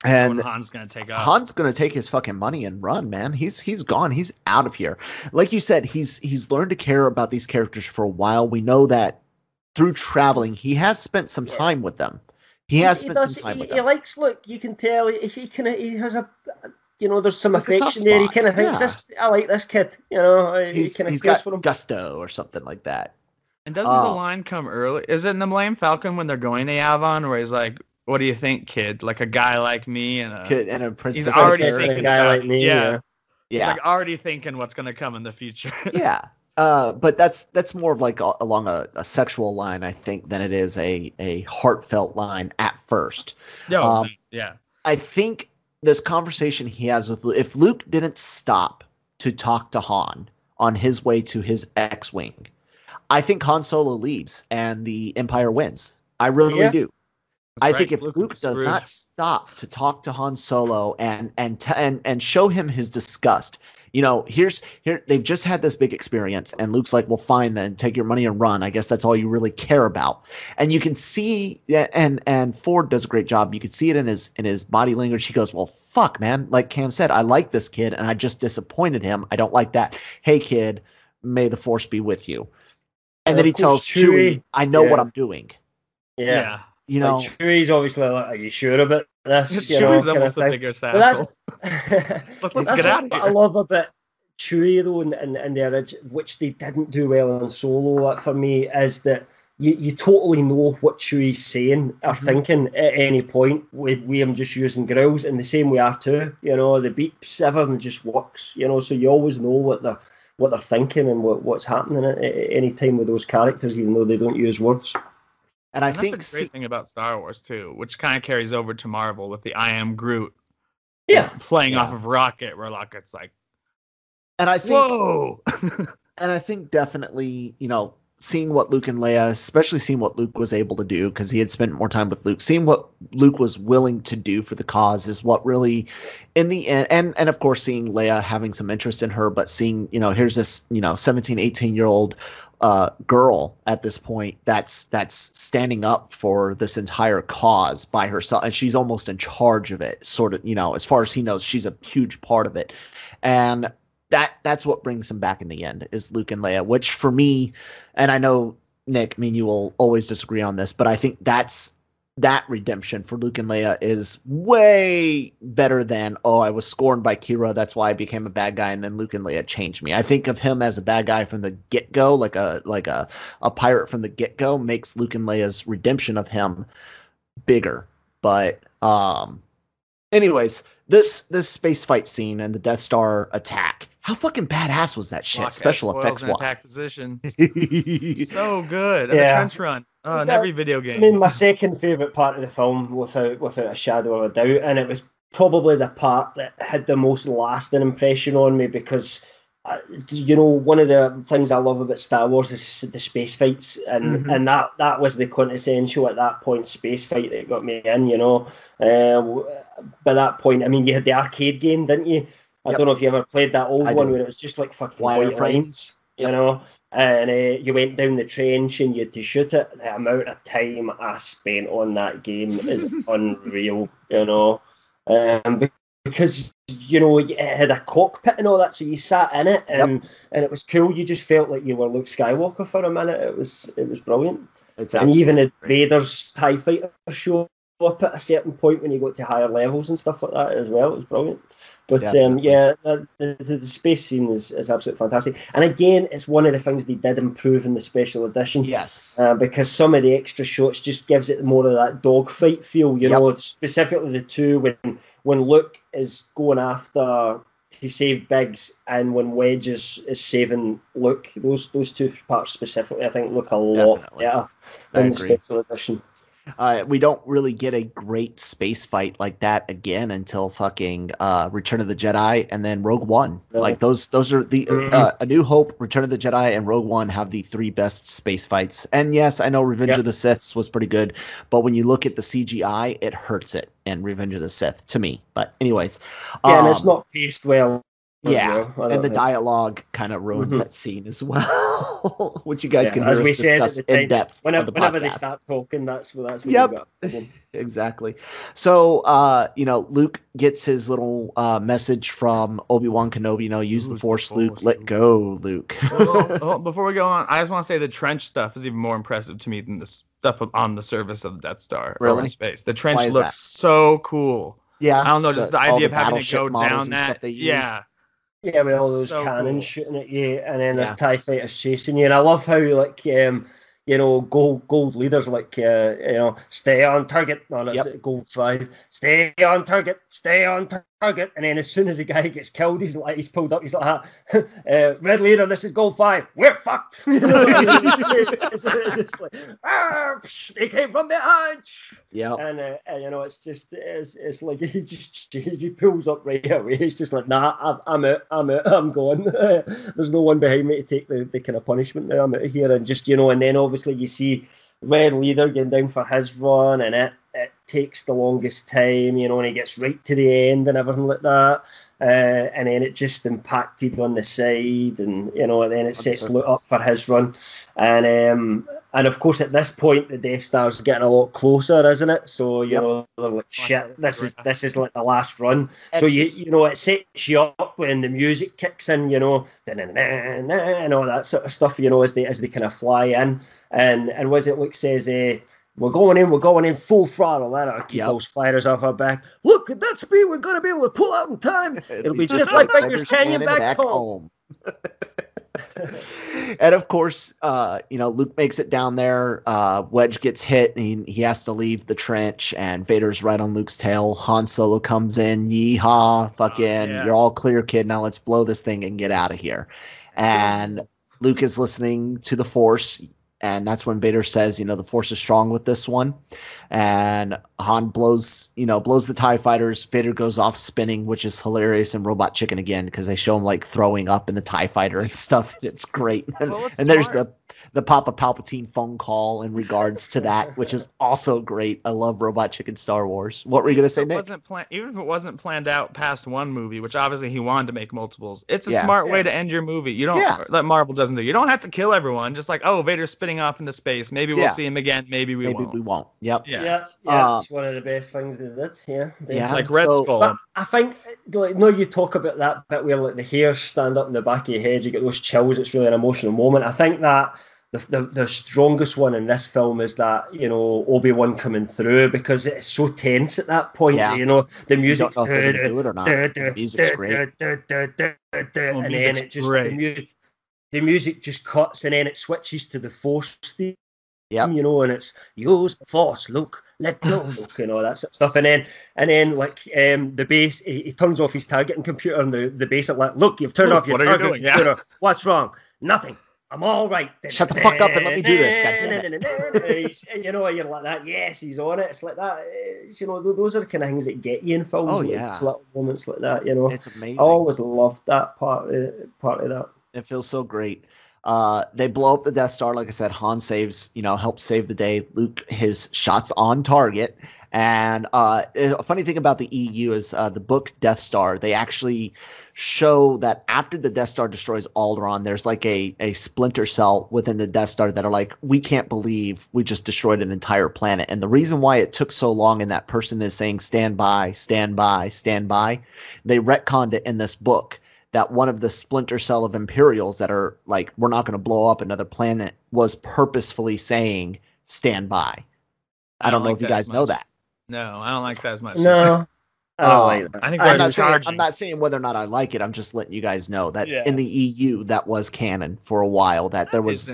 And Han's gonna take off. Han's gonna take his fucking money and run, man. He's gone. He's out of here. Like you said, he's learned to care about these characters for a while. We know that through traveling, he has spent some time with them. He has spent some time with them. He likes Luke. You can tell he has a, you know, there's some affection there. He kind of thinks this. I like this kid. You know, he's got gusto or something like that. And doesn't the line come early? Is it in the Millennium Falcon when they're going to Yavin, where he's like, "What do you think, kid? Like a guy like me and a princess." He's already thinking a guy like me. Yeah. He's like already thinking what's going to come in the future. Yeah. But that's more of like along a sexual line, I think, than it is a heartfelt line at first. Yeah. I think this conversation he has with Luke, if Luke didn't stop to talk to Han on his way to his X-Wing, I think Han Solo leaves and the Empire wins. I really do. I think if Luke does not stop to talk to Han Solo and show him his disgust, you know, here they've just had this big experience, and Luke's like, well, fine then, take your money and run. I guess that's all you really care about. And you can see, and Ford does a great job. You can see it in his body language. He goes, well, fuck, man. Like Cam said, I like this kid, and I just disappointed him. I don't like that. Hey, kid, may the Force be with you. And then he tells Chewie, I know what I'm doing. Yeah. You know, like Chewie's obviously like, are you sure about this? Chewie's almost the biggest asshole. Let's get out of here. I love about Chewie though, and the original, which they didn't do well in Solo. For me, is that you totally know what Chewie's saying or thinking at any point with him just using grills, and the same we are too. You know, the beeps, everything just works. You know, so you always know what they're thinking and what's happening at any time with those characters, even though they don't use words. And I think that's a great thing about Star Wars too, which kind of carries over to Marvel with the I Am Groot. Playing off of Rocket, where Rocket's like, and I think, whoa. And I think definitely, you know, seeing what Luke and Leia, especially seeing what Luke was able to do, because he had spent more time with Luke, seeing what Luke was willing to do for the cause is what really, in the end, and of course seeing Leia having some interest in her, but seeing, you know, here's this, you know, 17, 18-year-old girl at this point that's standing up for this entire cause by herself, and she's almost in charge of it, sort of, you know, as far as he knows, she's a huge part of it. And that's what brings him back in the end, is Luke and Leia, which for me, and I know, Nick, I mean, you will always disagree on this, but I think that redemption for Luke and Leia is way better than, oh, I was scorned by Kira, that's why I became a bad guy, and then Luke and Leia changed me. I think of him as a bad guy from the get-go, like a pirate from the get-go, makes Luke and Leia's redemption of him bigger. But anyways, this space fight scene and the Death Star attack, how fucking badass was that shit? Special effects in attack position. So good. And the trench run. In every video game. I mean, my second favourite part of the film, without a shadow of a doubt, and it was probably the part that had the most lasting impression on me because, one of the things I love about Star Wars is the space fights, and that was the quintessential at that point space fight that got me in. By that point, I mean, you had the arcade game, didn't you? I don't know if you ever played that old one where it was just like fucking white lines, and you went down the trench and you had to shoot it. The amount of time I spent on that game is unreal, because it had a cockpit and all that, so you sat in it and it was cool. You just felt like you were Luke Skywalker for a minute. It was brilliant. And even at Vader's TIE fighter show up at a certain point when you got to higher levels and stuff like that as well. It was brilliant. But the space scene is absolutely fantastic. And again, it's one of the things they did improve in the special edition. Yes. Because some of the extra shots just gives it more of that dogfight feel, specifically the two when Luke is going after to save Biggs and when Wedge is saving Luke. Those two parts specifically, I think, look a lot better in the special edition. We don't really get a great space fight like that again until fucking Return of the Jedi and then Rogue One. No. Like those are the A New Hope, Return of the Jedi, and Rogue One have the three best space fights. And yes, I know Revenge of the Sith was pretty good, but when you look at the CGI, it hurts it in Revenge of the Sith to me. But anyways, and it's not paced well. Yeah, and the dialogue kind of ruins that scene as well, which you guys can hear us discuss in depth. Whenever they start talking, that's what you got. Exactly. So, Luke gets his little message from Obi-Wan Kenobi. Use the Force, Luke. Let go, Luke. Before we go on, I just want to say the trench stuff is even more impressive to me than the stuff on the surface of the Death Star or in space. The trench looks so cool. Yeah, I don't know, just the idea of having to go down that. Yeah, with all those cannons shooting at you, and then there's TIE fighters chasing you. And I love how, gold leaders stay on target. No, that's gold 5. Stay on target. Stay on target. And then as soon as the guy gets killed, he's pulled up. He's like, red leader, this is gold 5. We're fucked. It's just like, they came from behind. Yeah. And it's like he pulls up right away. He's just like, nah, I'm out. I'm gone. There's no one behind me to take the kind of punishment now. I'm out of here. And just, and then obviously you see Red Leader getting down for his run, and it takes the longest time, and he gets right to the end and everything like that. And then it just impacted on the side, and and then it sets Luke up for his run. And of course at this point the Death Star's getting a lot closer, isn't it? So they're like, shit, this is like the last run. So it sets you up when the music kicks in, and all that sort of stuff, as they kind of fly in. And was it Luke says, we're going in full throttle. That'll keep those fighters off our back. Look, at that speed, we're going to be able to pull out in time. It'll be just like Baker's Canyon back home. And of course, Luke makes it down there. Wedge gets hit, and he has to leave the trench, and Vader's right on Luke's tail. Han Solo comes in. Yeehaw, fucking, you're all clear, kid. Now let's blow this thing and get out of here. And Luke is listening to the Force. And that's when Vader says, the Force is strong with this one. And Han blows the TIE fighters. Vader goes off spinning, which is hilarious, and Robot Chicken again, because they show him throwing up in the TIE fighter and stuff. And it's great. And there's the Papa Palpatine phone call in regards to that, which is also great. I love Robot Chicken Star Wars. What were you going to say, Nick? Even if it wasn't planned out past one movie, which obviously he wanted to make multiples, it's a smart way to end your movie. You don't let Marvel doesn't do. You don't have to kill everyone. Just Vader's spinning off into space. Maybe we'll see him again. Maybe we won't. Yep. Yeah. It's one of the best things they did. Yeah. Like Red Skull. But I think, you talk about that bit where the hairs stand up in the back of your head, you get those chills. It's really an emotional moment. I think that the strongest one in this film is that, Obi-Wan coming through, because it's so tense at that point. Yeah. The music's you don't know if they're gonna do it or not. The music's great. And then it just the music just cuts, and then it switches to the Force theme. Yeah, and it's use the Force, Luke, let go, Luke, and all that sort of stuff. And then like the base, he turns off his targeting computer, and the base are like, look, you've turned off your targeting computer. Yeah. What's wrong? Nothing. I'm all right. Shut the fuck up and let me do this. You're like that. Yes, he's on it. It's like that. Those are the kind of things that get you in films. Oh yeah, little moments like that. It's amazing. I always loved that part of that. It feels so great. They blow up the Death Star. Like I said, Han helps save the day. Luke, his shots on target. And a funny thing about the EU is the book Death Star, they actually show that after the Death Star destroys Alderaan, there's like a splinter cell within the Death Star that are like, we can't believe we just destroyed an entire planet. And the reason why it took so long and that person is saying, stand by, stand by, stand by, they retconned it in this book that one of the splinter cell of Imperials that are like, we're not going to blow up another planet, was purposefully saying, stand by. I don't know if you guys know that. No, I don't like that as much. No. I don't like that. I think I'm not saying whether or not I like it. I'm just letting you guys know that in the EU, that was canon for a while, that there was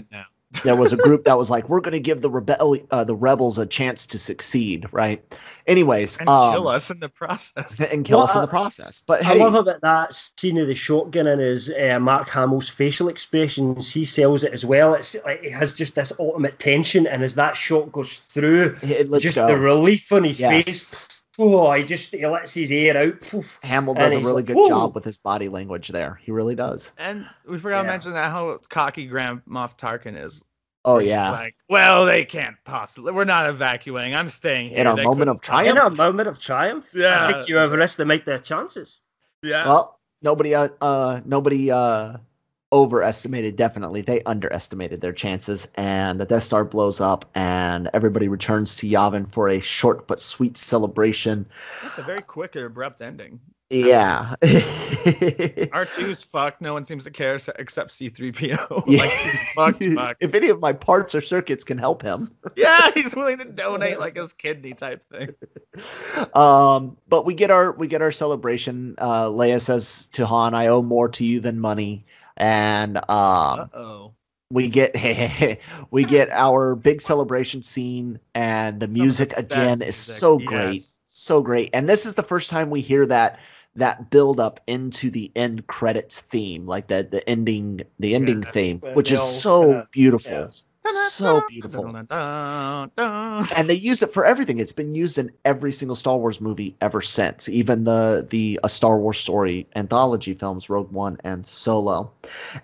there was a group that was like, we're going to give the rebels a chance to succeed, right? Anyways, and kill us in the process. But I love about that scene of the shotgun and his Mark Hamill's facial expressions. He sells it as well. It's like it has just this ultimate tension, and as that shot goes through, the relief on his face. Oh, he lets his air out. Poof, Hamill does a really good job with his body language there. He really does. And we forgot to mention that how cocky Grand Moff Tarkin is. Oh, yeah. Like, well, they can't possibly. We're not evacuating. I'm staying here. In our moment of triumph? Yeah. I think you overestimate their chances. Yeah. Well, nobody overestimated, definitely. They underestimated their chances, and the Death Star blows up, and everybody returns to Yavin for a short but sweet celebration. That's a very quick and abrupt ending. Yeah. R2's fucked. No one seems to care except C-3PO. Yeah. Like, he's fucked. If any of my parts or circuits can help him. Yeah, he's willing to donate like his kidney type thing. But we get our celebration. Leia says to Han, I owe more to you than money. And we get our big celebration scene, and the music again is so great. So great. And this is the first time we hear that build up into the end credits theme, like the ending theme, which is so beautiful. Yeah. So beautiful. And they use it for everything. It's been used in every single Star Wars movie ever since, even the Star Wars Story anthology films, Rogue One and Solo.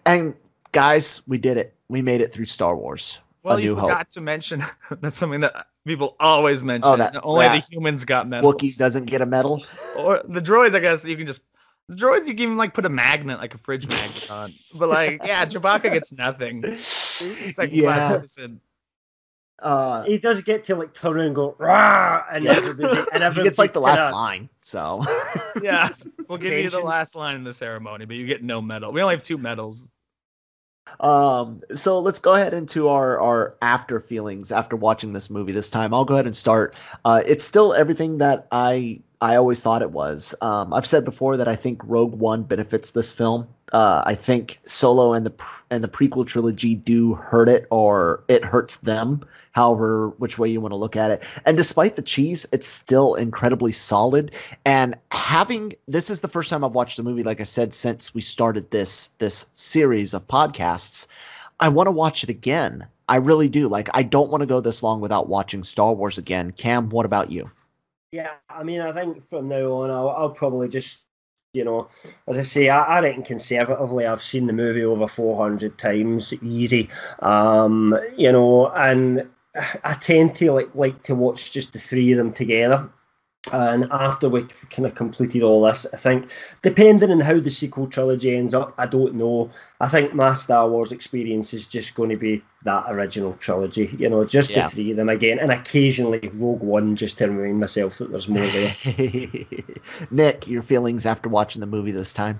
And guys, we did it. We made it through Star Wars. Well, you forgot to mention that's something that people always mention. Only the humans got medals. Wookiee doesn't get a medal. Or the droids, I guess you can just. The droids, you can even like put a magnet, like a fridge magnet on. But like, Chewbacca gets nothing. He's like class citizen. He does get to like turn and go rah, and he gets like the last line. So yeah, we'll give you the last line in the ceremony, but you get no medal. We only have 2 medals. So let's go ahead into our after feelings after watching this movie this time. I'll go ahead and start. It's still everything that I always thought it was. I've said before that I think Rogue One benefits this film. I think Solo and the prequel trilogy do hurt it, or it hurts them, however which way you want to look at it. And despite the cheese, it's still incredibly solid. And this is the first time I've watched the movie, like I said, since we started this series of podcasts. I want to watch it again. I really do. Like, I don't want to go this long without watching Star Wars again. Cam, what about you? Yeah, I mean, I think from now on, I'll probably just, as I say, I reckon conservatively, I've seen the movie over 400 times, easy. And I tend to like to watch just the 3 of them together. And after we kind of completed all this, I think, depending on how the sequel trilogy ends up, I don't know. I think my Star Wars experience is just going to be that original trilogy, just the 3 of them again, and occasionally Rogue One, just to remind myself that there's more there. Nick, your feelings after watching the movie this time?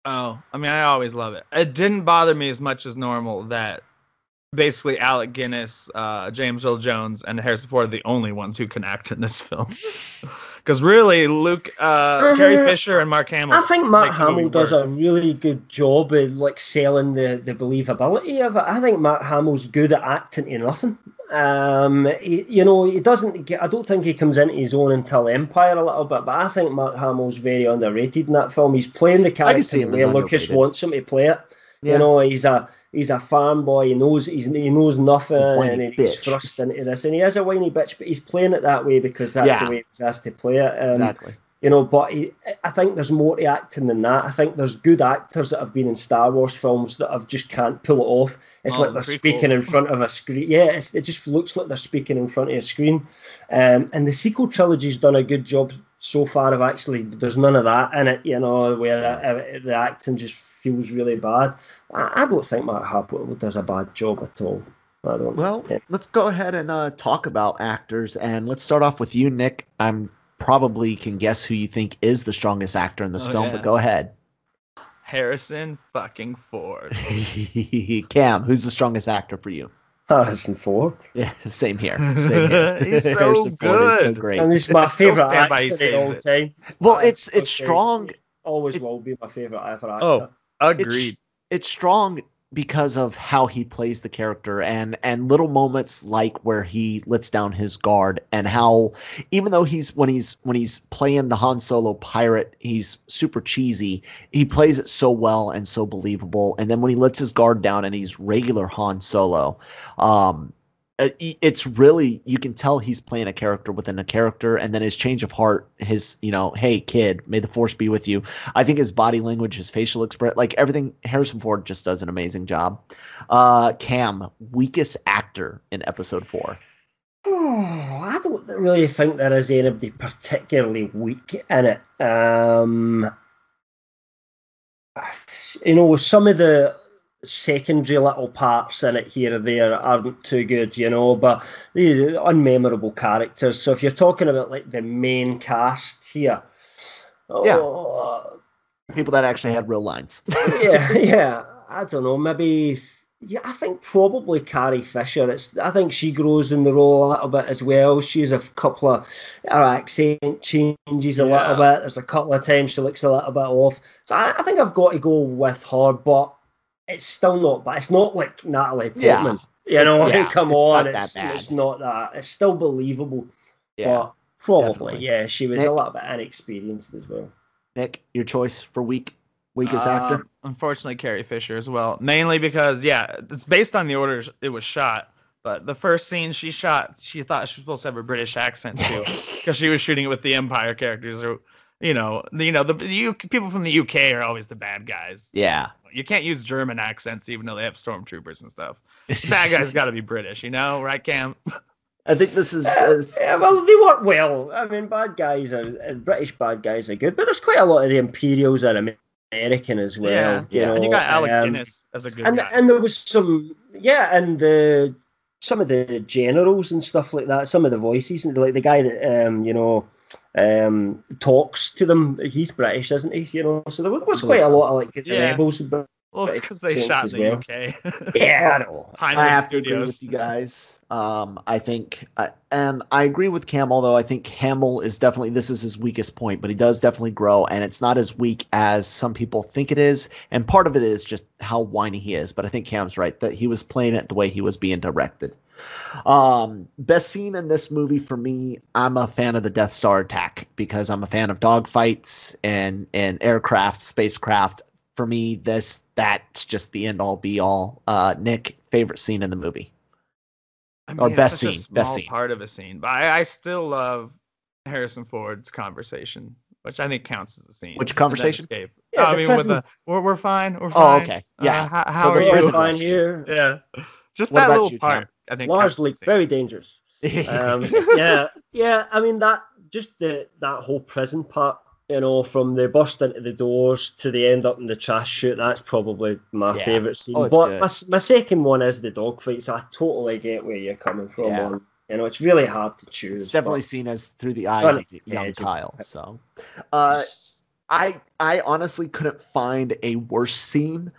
Oh, I mean, I always love it. It didn't bother me as much as normal that basically Alec Guinness, James Earl Jones, and Harrison Ford are the only ones who can act in this film. Because really, Carrie Fisher and Mark Hamill. I think Mark Hamill does a really good job of like selling the believability of it. I think Mark Hamill's good at acting to nothing. He doesn't get. I don't think he comes into his own until Empire a little bit, but I think Mark Hamill's very underrated in that film. He's playing the character the way Lucas wants him to play it. Yeah. He's a farm boy. He knows nothing, and he's thrust into this. And he is a whiny bitch, but he's playing it that way because that's the way he's asked to play it. Exactly. But I think there's more to acting than that. I think there's good actors that have been in Star Wars films that just can't pull it off. It's like they're speaking in front of a screen. Yeah, it just looks like they're speaking in front of a screen. And the sequel trilogy's done a good job so far of actually, there's none of that in it, where the acting just feels really bad. I don't think Mark Hamill does a bad job at all. Let's go ahead and talk about actors, and let's start off with you, Nick. I'm probably can guess who you think is the strongest actor in this film, but go ahead. Harrison fucking Ford. Cam, who's the strongest actor for you? Harrison Ford. Yeah, same here. He's so Harrison good. Ford is so great. And he's my favorite actor of all time. Well, it's strong. Always will be my favorite ever actor. Oh, agreed. It's strong because of how he plays the character and little moments like where he lets down his guard, and how even though when he's playing the Han Solo pirate, he's super cheesy, he plays it so well and so believable. And then when he lets his guard down and he's regular Han Solo, it's really, you can tell he's playing a character within a character. And then his change of heart, his, hey kid, may the force be with you. I think his body language, his facial expression, like everything, Harrison Ford just does an amazing job. Cam, weakest actor in episode 4. I don't really think there is anybody particularly weak in it. Some of the secondary little parts in it here or there aren't too good, but these are unmemorable characters. So if you're talking about like the main cast here, people that actually had real lines. yeah, I don't know, maybe. Yeah, I think probably Carrie Fisher. I think she grows in the role a little bit as well. She's a couple of her accent changes a little bit. There's a couple of times she looks a little bit off. So I think I've got to go with her, but it's still not bad. It's not like Natalie Portman. Come on. It's not that. It's still believable. Yeah, but probably, definitely. She was a little bit inexperienced as well. Nick, your choice for weakest actor? Unfortunately, Carrie Fisher as well. Mainly because, it's based on the order it was shot. But the first scene she shot, she thought she was supposed to have a British accent too, because she was shooting it with the Empire characters. Or, the people from the UK are always the bad guys. Yeah, you can't use German accents even though they have stormtroopers and stuff. Bad guys got to be British, right, Cam? I think this is. Well, they work well. I mean, British bad guys are good, but there's quite a lot of the Imperials are American as well. Yeah. And you got Alec Guinness as a good guy. And there was some, and some of the generals and stuff like that. Some of the voices, and like the guy that talks to them, he's British, isn't he? So there was quite a lot of like rebels. Well, it's because they shot in the UK. Yeah, I know. I have to agree with you guys. I think, and I agree with Cam, although I think Hamill is definitely, this is his weakest point, but he does definitely grow, and it's not as weak as some people think it is. And part of it is just how whiny he is. But I think Cam's right, that he was playing it the way he was being directed. Best scene in this movie for me, I'm a fan of the Death Star attack because I'm a fan of dogfights and aircraft, spacecraft. For me, that's just the end all be all. Nick, favorite scene in the movie, or best scene? Best scene. Part of a scene, but I still love Harrison Ford's conversation, which I think counts as a scene. Which conversation? Escape. Yeah, I mean, with we're fine. We're fine. Oh, okay. Yeah. How are you? Fine here. Yeah. Just that little part. I think largely very dangerous. Yeah. I mean that whole prison part. From the bust into the doors to the end up in the trash chute, that's probably my favourite scene. But my second one is the dogfight, so I totally get where you're coming from. Yeah. It's really hard to choose. It's definitely seen as through the eyes of the young Kyle. So, I honestly couldn't find a worse scene.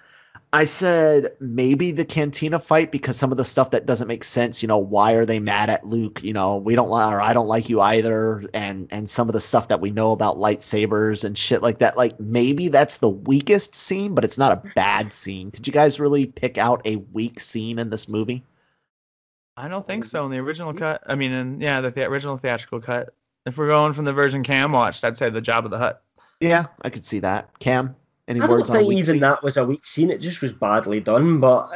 I said maybe the Cantina fight because some of the stuff that doesn't make sense, why are they mad at Luke? We don't like, or I don't like you either, and some of the stuff that we know about lightsabers and shit like that. Like maybe that's the weakest scene, but it's not a bad scene. Could you guys really pick out a weak scene in this movie? I don't think so. In the original cut, the original theatrical cut. If we're going from the version Cam watched, I'd say the Jabba the Hutt. Yeah, I could see that. Cam, any I words don't on a think weak even scene? that was a weak scene. It just was badly done, but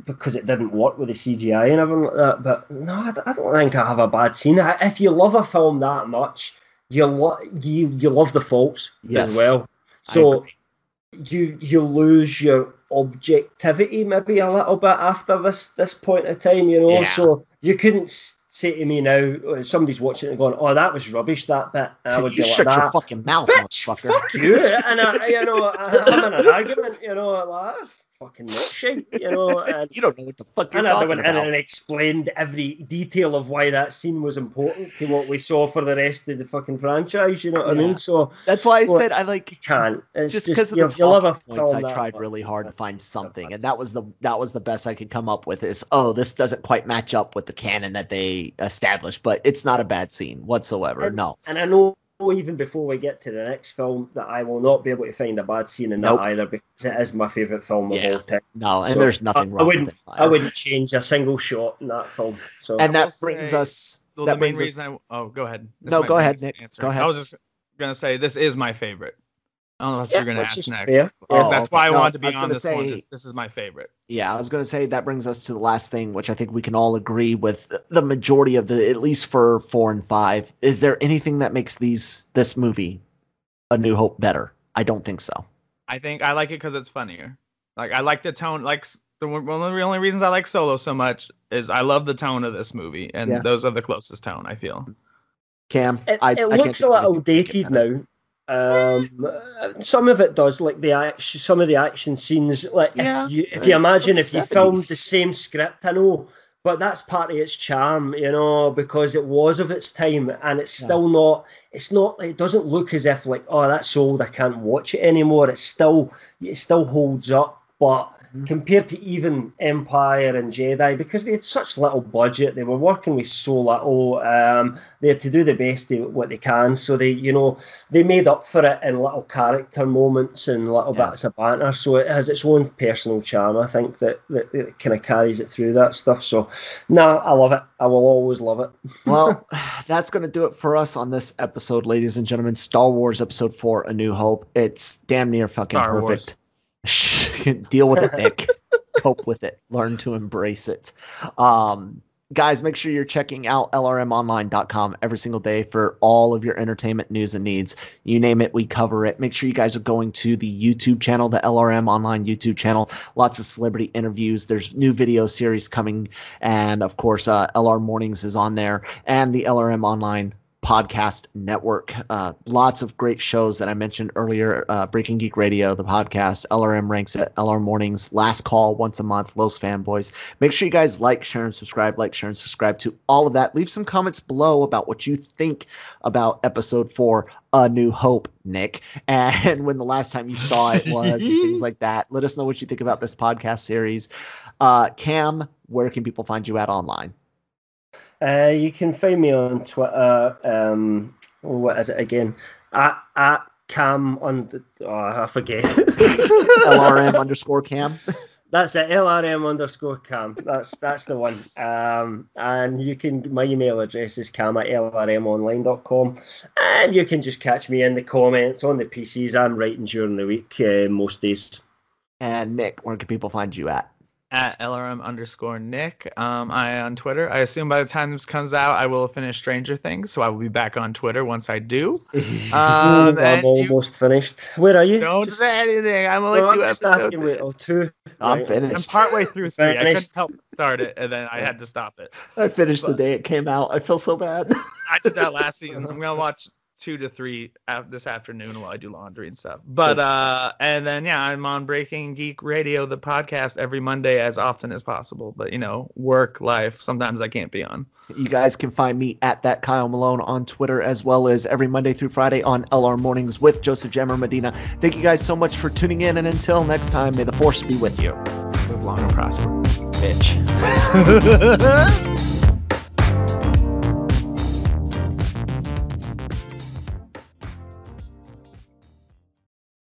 because it didn't work with the CGI and everything like that. But no, I don't think I have a bad scene. If you love a film that much, you love the faults as well. So you lose your objectivity maybe a little bit after this point of time, Yeah. So you couldn't say to me now, somebody's watching it and going, "Oh, that was rubbish, that bit." I would You be shut like, your fucking mouth, "Bitch, motherfucker." fuck you!" And I'm in an argument, like, that's fucking not shit, You And, don't know what the fuck you're and I talking went in about. and explained every detail of why that scene was important to what we saw for the rest of the fucking franchise. You know what I mean? So that's why I said I like. You can't. It's just because of the you love a talking points, film I that tried much. really hard to find something, and that was the best I could come up with. Is this doesn't quite match up with the canon that they established, but it's not a bad scene whatsoever. No, and I know even before we get to the next film that I will not be able to find a bad scene in that either, because it is my favorite film of all time. No, and there's nothing wrong with it. I wouldn't change a single shot in that film. So, and that brings us. Well, the main reason go ahead. No, go ahead, Nick. Go ahead. I was just gonna say this is my favorite. I don't know if you're gonna ask next. Fair. That's why I wanted to be on this one. This is my favorite. Yeah, I was gonna say that brings us to the last thing, which I think we can all agree with the majority of at least for 4 and 5. Is there anything that makes this movie, A New Hope, better? I don't think so. I think I like it because it's funnier. Like I like the tone. Like one of the only reasons I like Solo so much is I love the tone of this movie, and those are the closest tone I feel. Cam, it looks a little dated now. Some of it does, like some of the action scenes. Like if you imagine if you filmed the same script, I know, but that's part of its charm, because it was of its time, and it's still not. It's not. It doesn't look as if like, oh, that's old, I can't watch it anymore. It still holds up, but. Compared to even Empire and Jedi, because they had such little budget, they were working with so little. They had to do the best of what they can, so they made up for it in little character moments and little bits of banter. So it has its own personal charm. I think that kind of carries it through that stuff. So, I love it. I will always love it. Well, that's going to do it for us on this episode, ladies and gentlemen. Star Wars Episode 4: A New Hope. It's damn near fucking Star perfect. Wars. Deal with it, Nick. Cope with it. Learn to embrace it. Guys, make sure you're checking out lrmonline.com every single day for all of your entertainment news and needs. You name it, we cover it. Make sure you guys are going to the YouTube channel, the LRM Online YouTube channel. Lots of celebrity interviews. There's new video series coming. And, of course, LR Mornings is on there. And the LRM Online podcast network. Lots of great shows that I mentioned earlier. Breaking Geek Radio, the podcast, LRM Ranks at LR Mornings, Last Call once a month, Los Fanboys. Make sure you guys like, share, and subscribe. Like, share, and subscribe to all of that. Leave some comments below about what you think about Episode 4, A New Hope, Nick, and when the last time you saw it was, and things like that. Let us know what you think about this podcast series. Cam, where can people find you at online? You can find me on Twitter. What is it again? At Cam I forget. LRM_Cam. That's it. LRM_Cam. That's the one. And my email address is cam@lrmonline.com. And you can just catch me in the comments on the PCs. I'm writing during the week most days. And Nick, where can people find you at? At LRM_Nick. I on Twitter. I assume by the time this comes out, I will have finished Stranger Things, so I will be back on Twitter once I do. I'm almost finished. Where are you? Don't say anything. I'm only 2 episodes. Two. I'm finished. I'm partway through 3. I couldn't help but start it, and then I had to stop it. I finished the day it came out. I feel so bad. I did that last season. I'm gonna watch 2 to 3 this afternoon while I do laundry and stuff. But and then I'm on Breaking Geek Radio, the podcast, every Monday as often as possible. But work life, sometimes I can't be on. You guys can find me at that Kyle Malone on Twitter, as well as every Monday through Friday on LR Mornings with Joseph Jammer Medina. Thank you guys so much for tuning in, and until next time, may the Force be with you. Live long and prosper, bitch.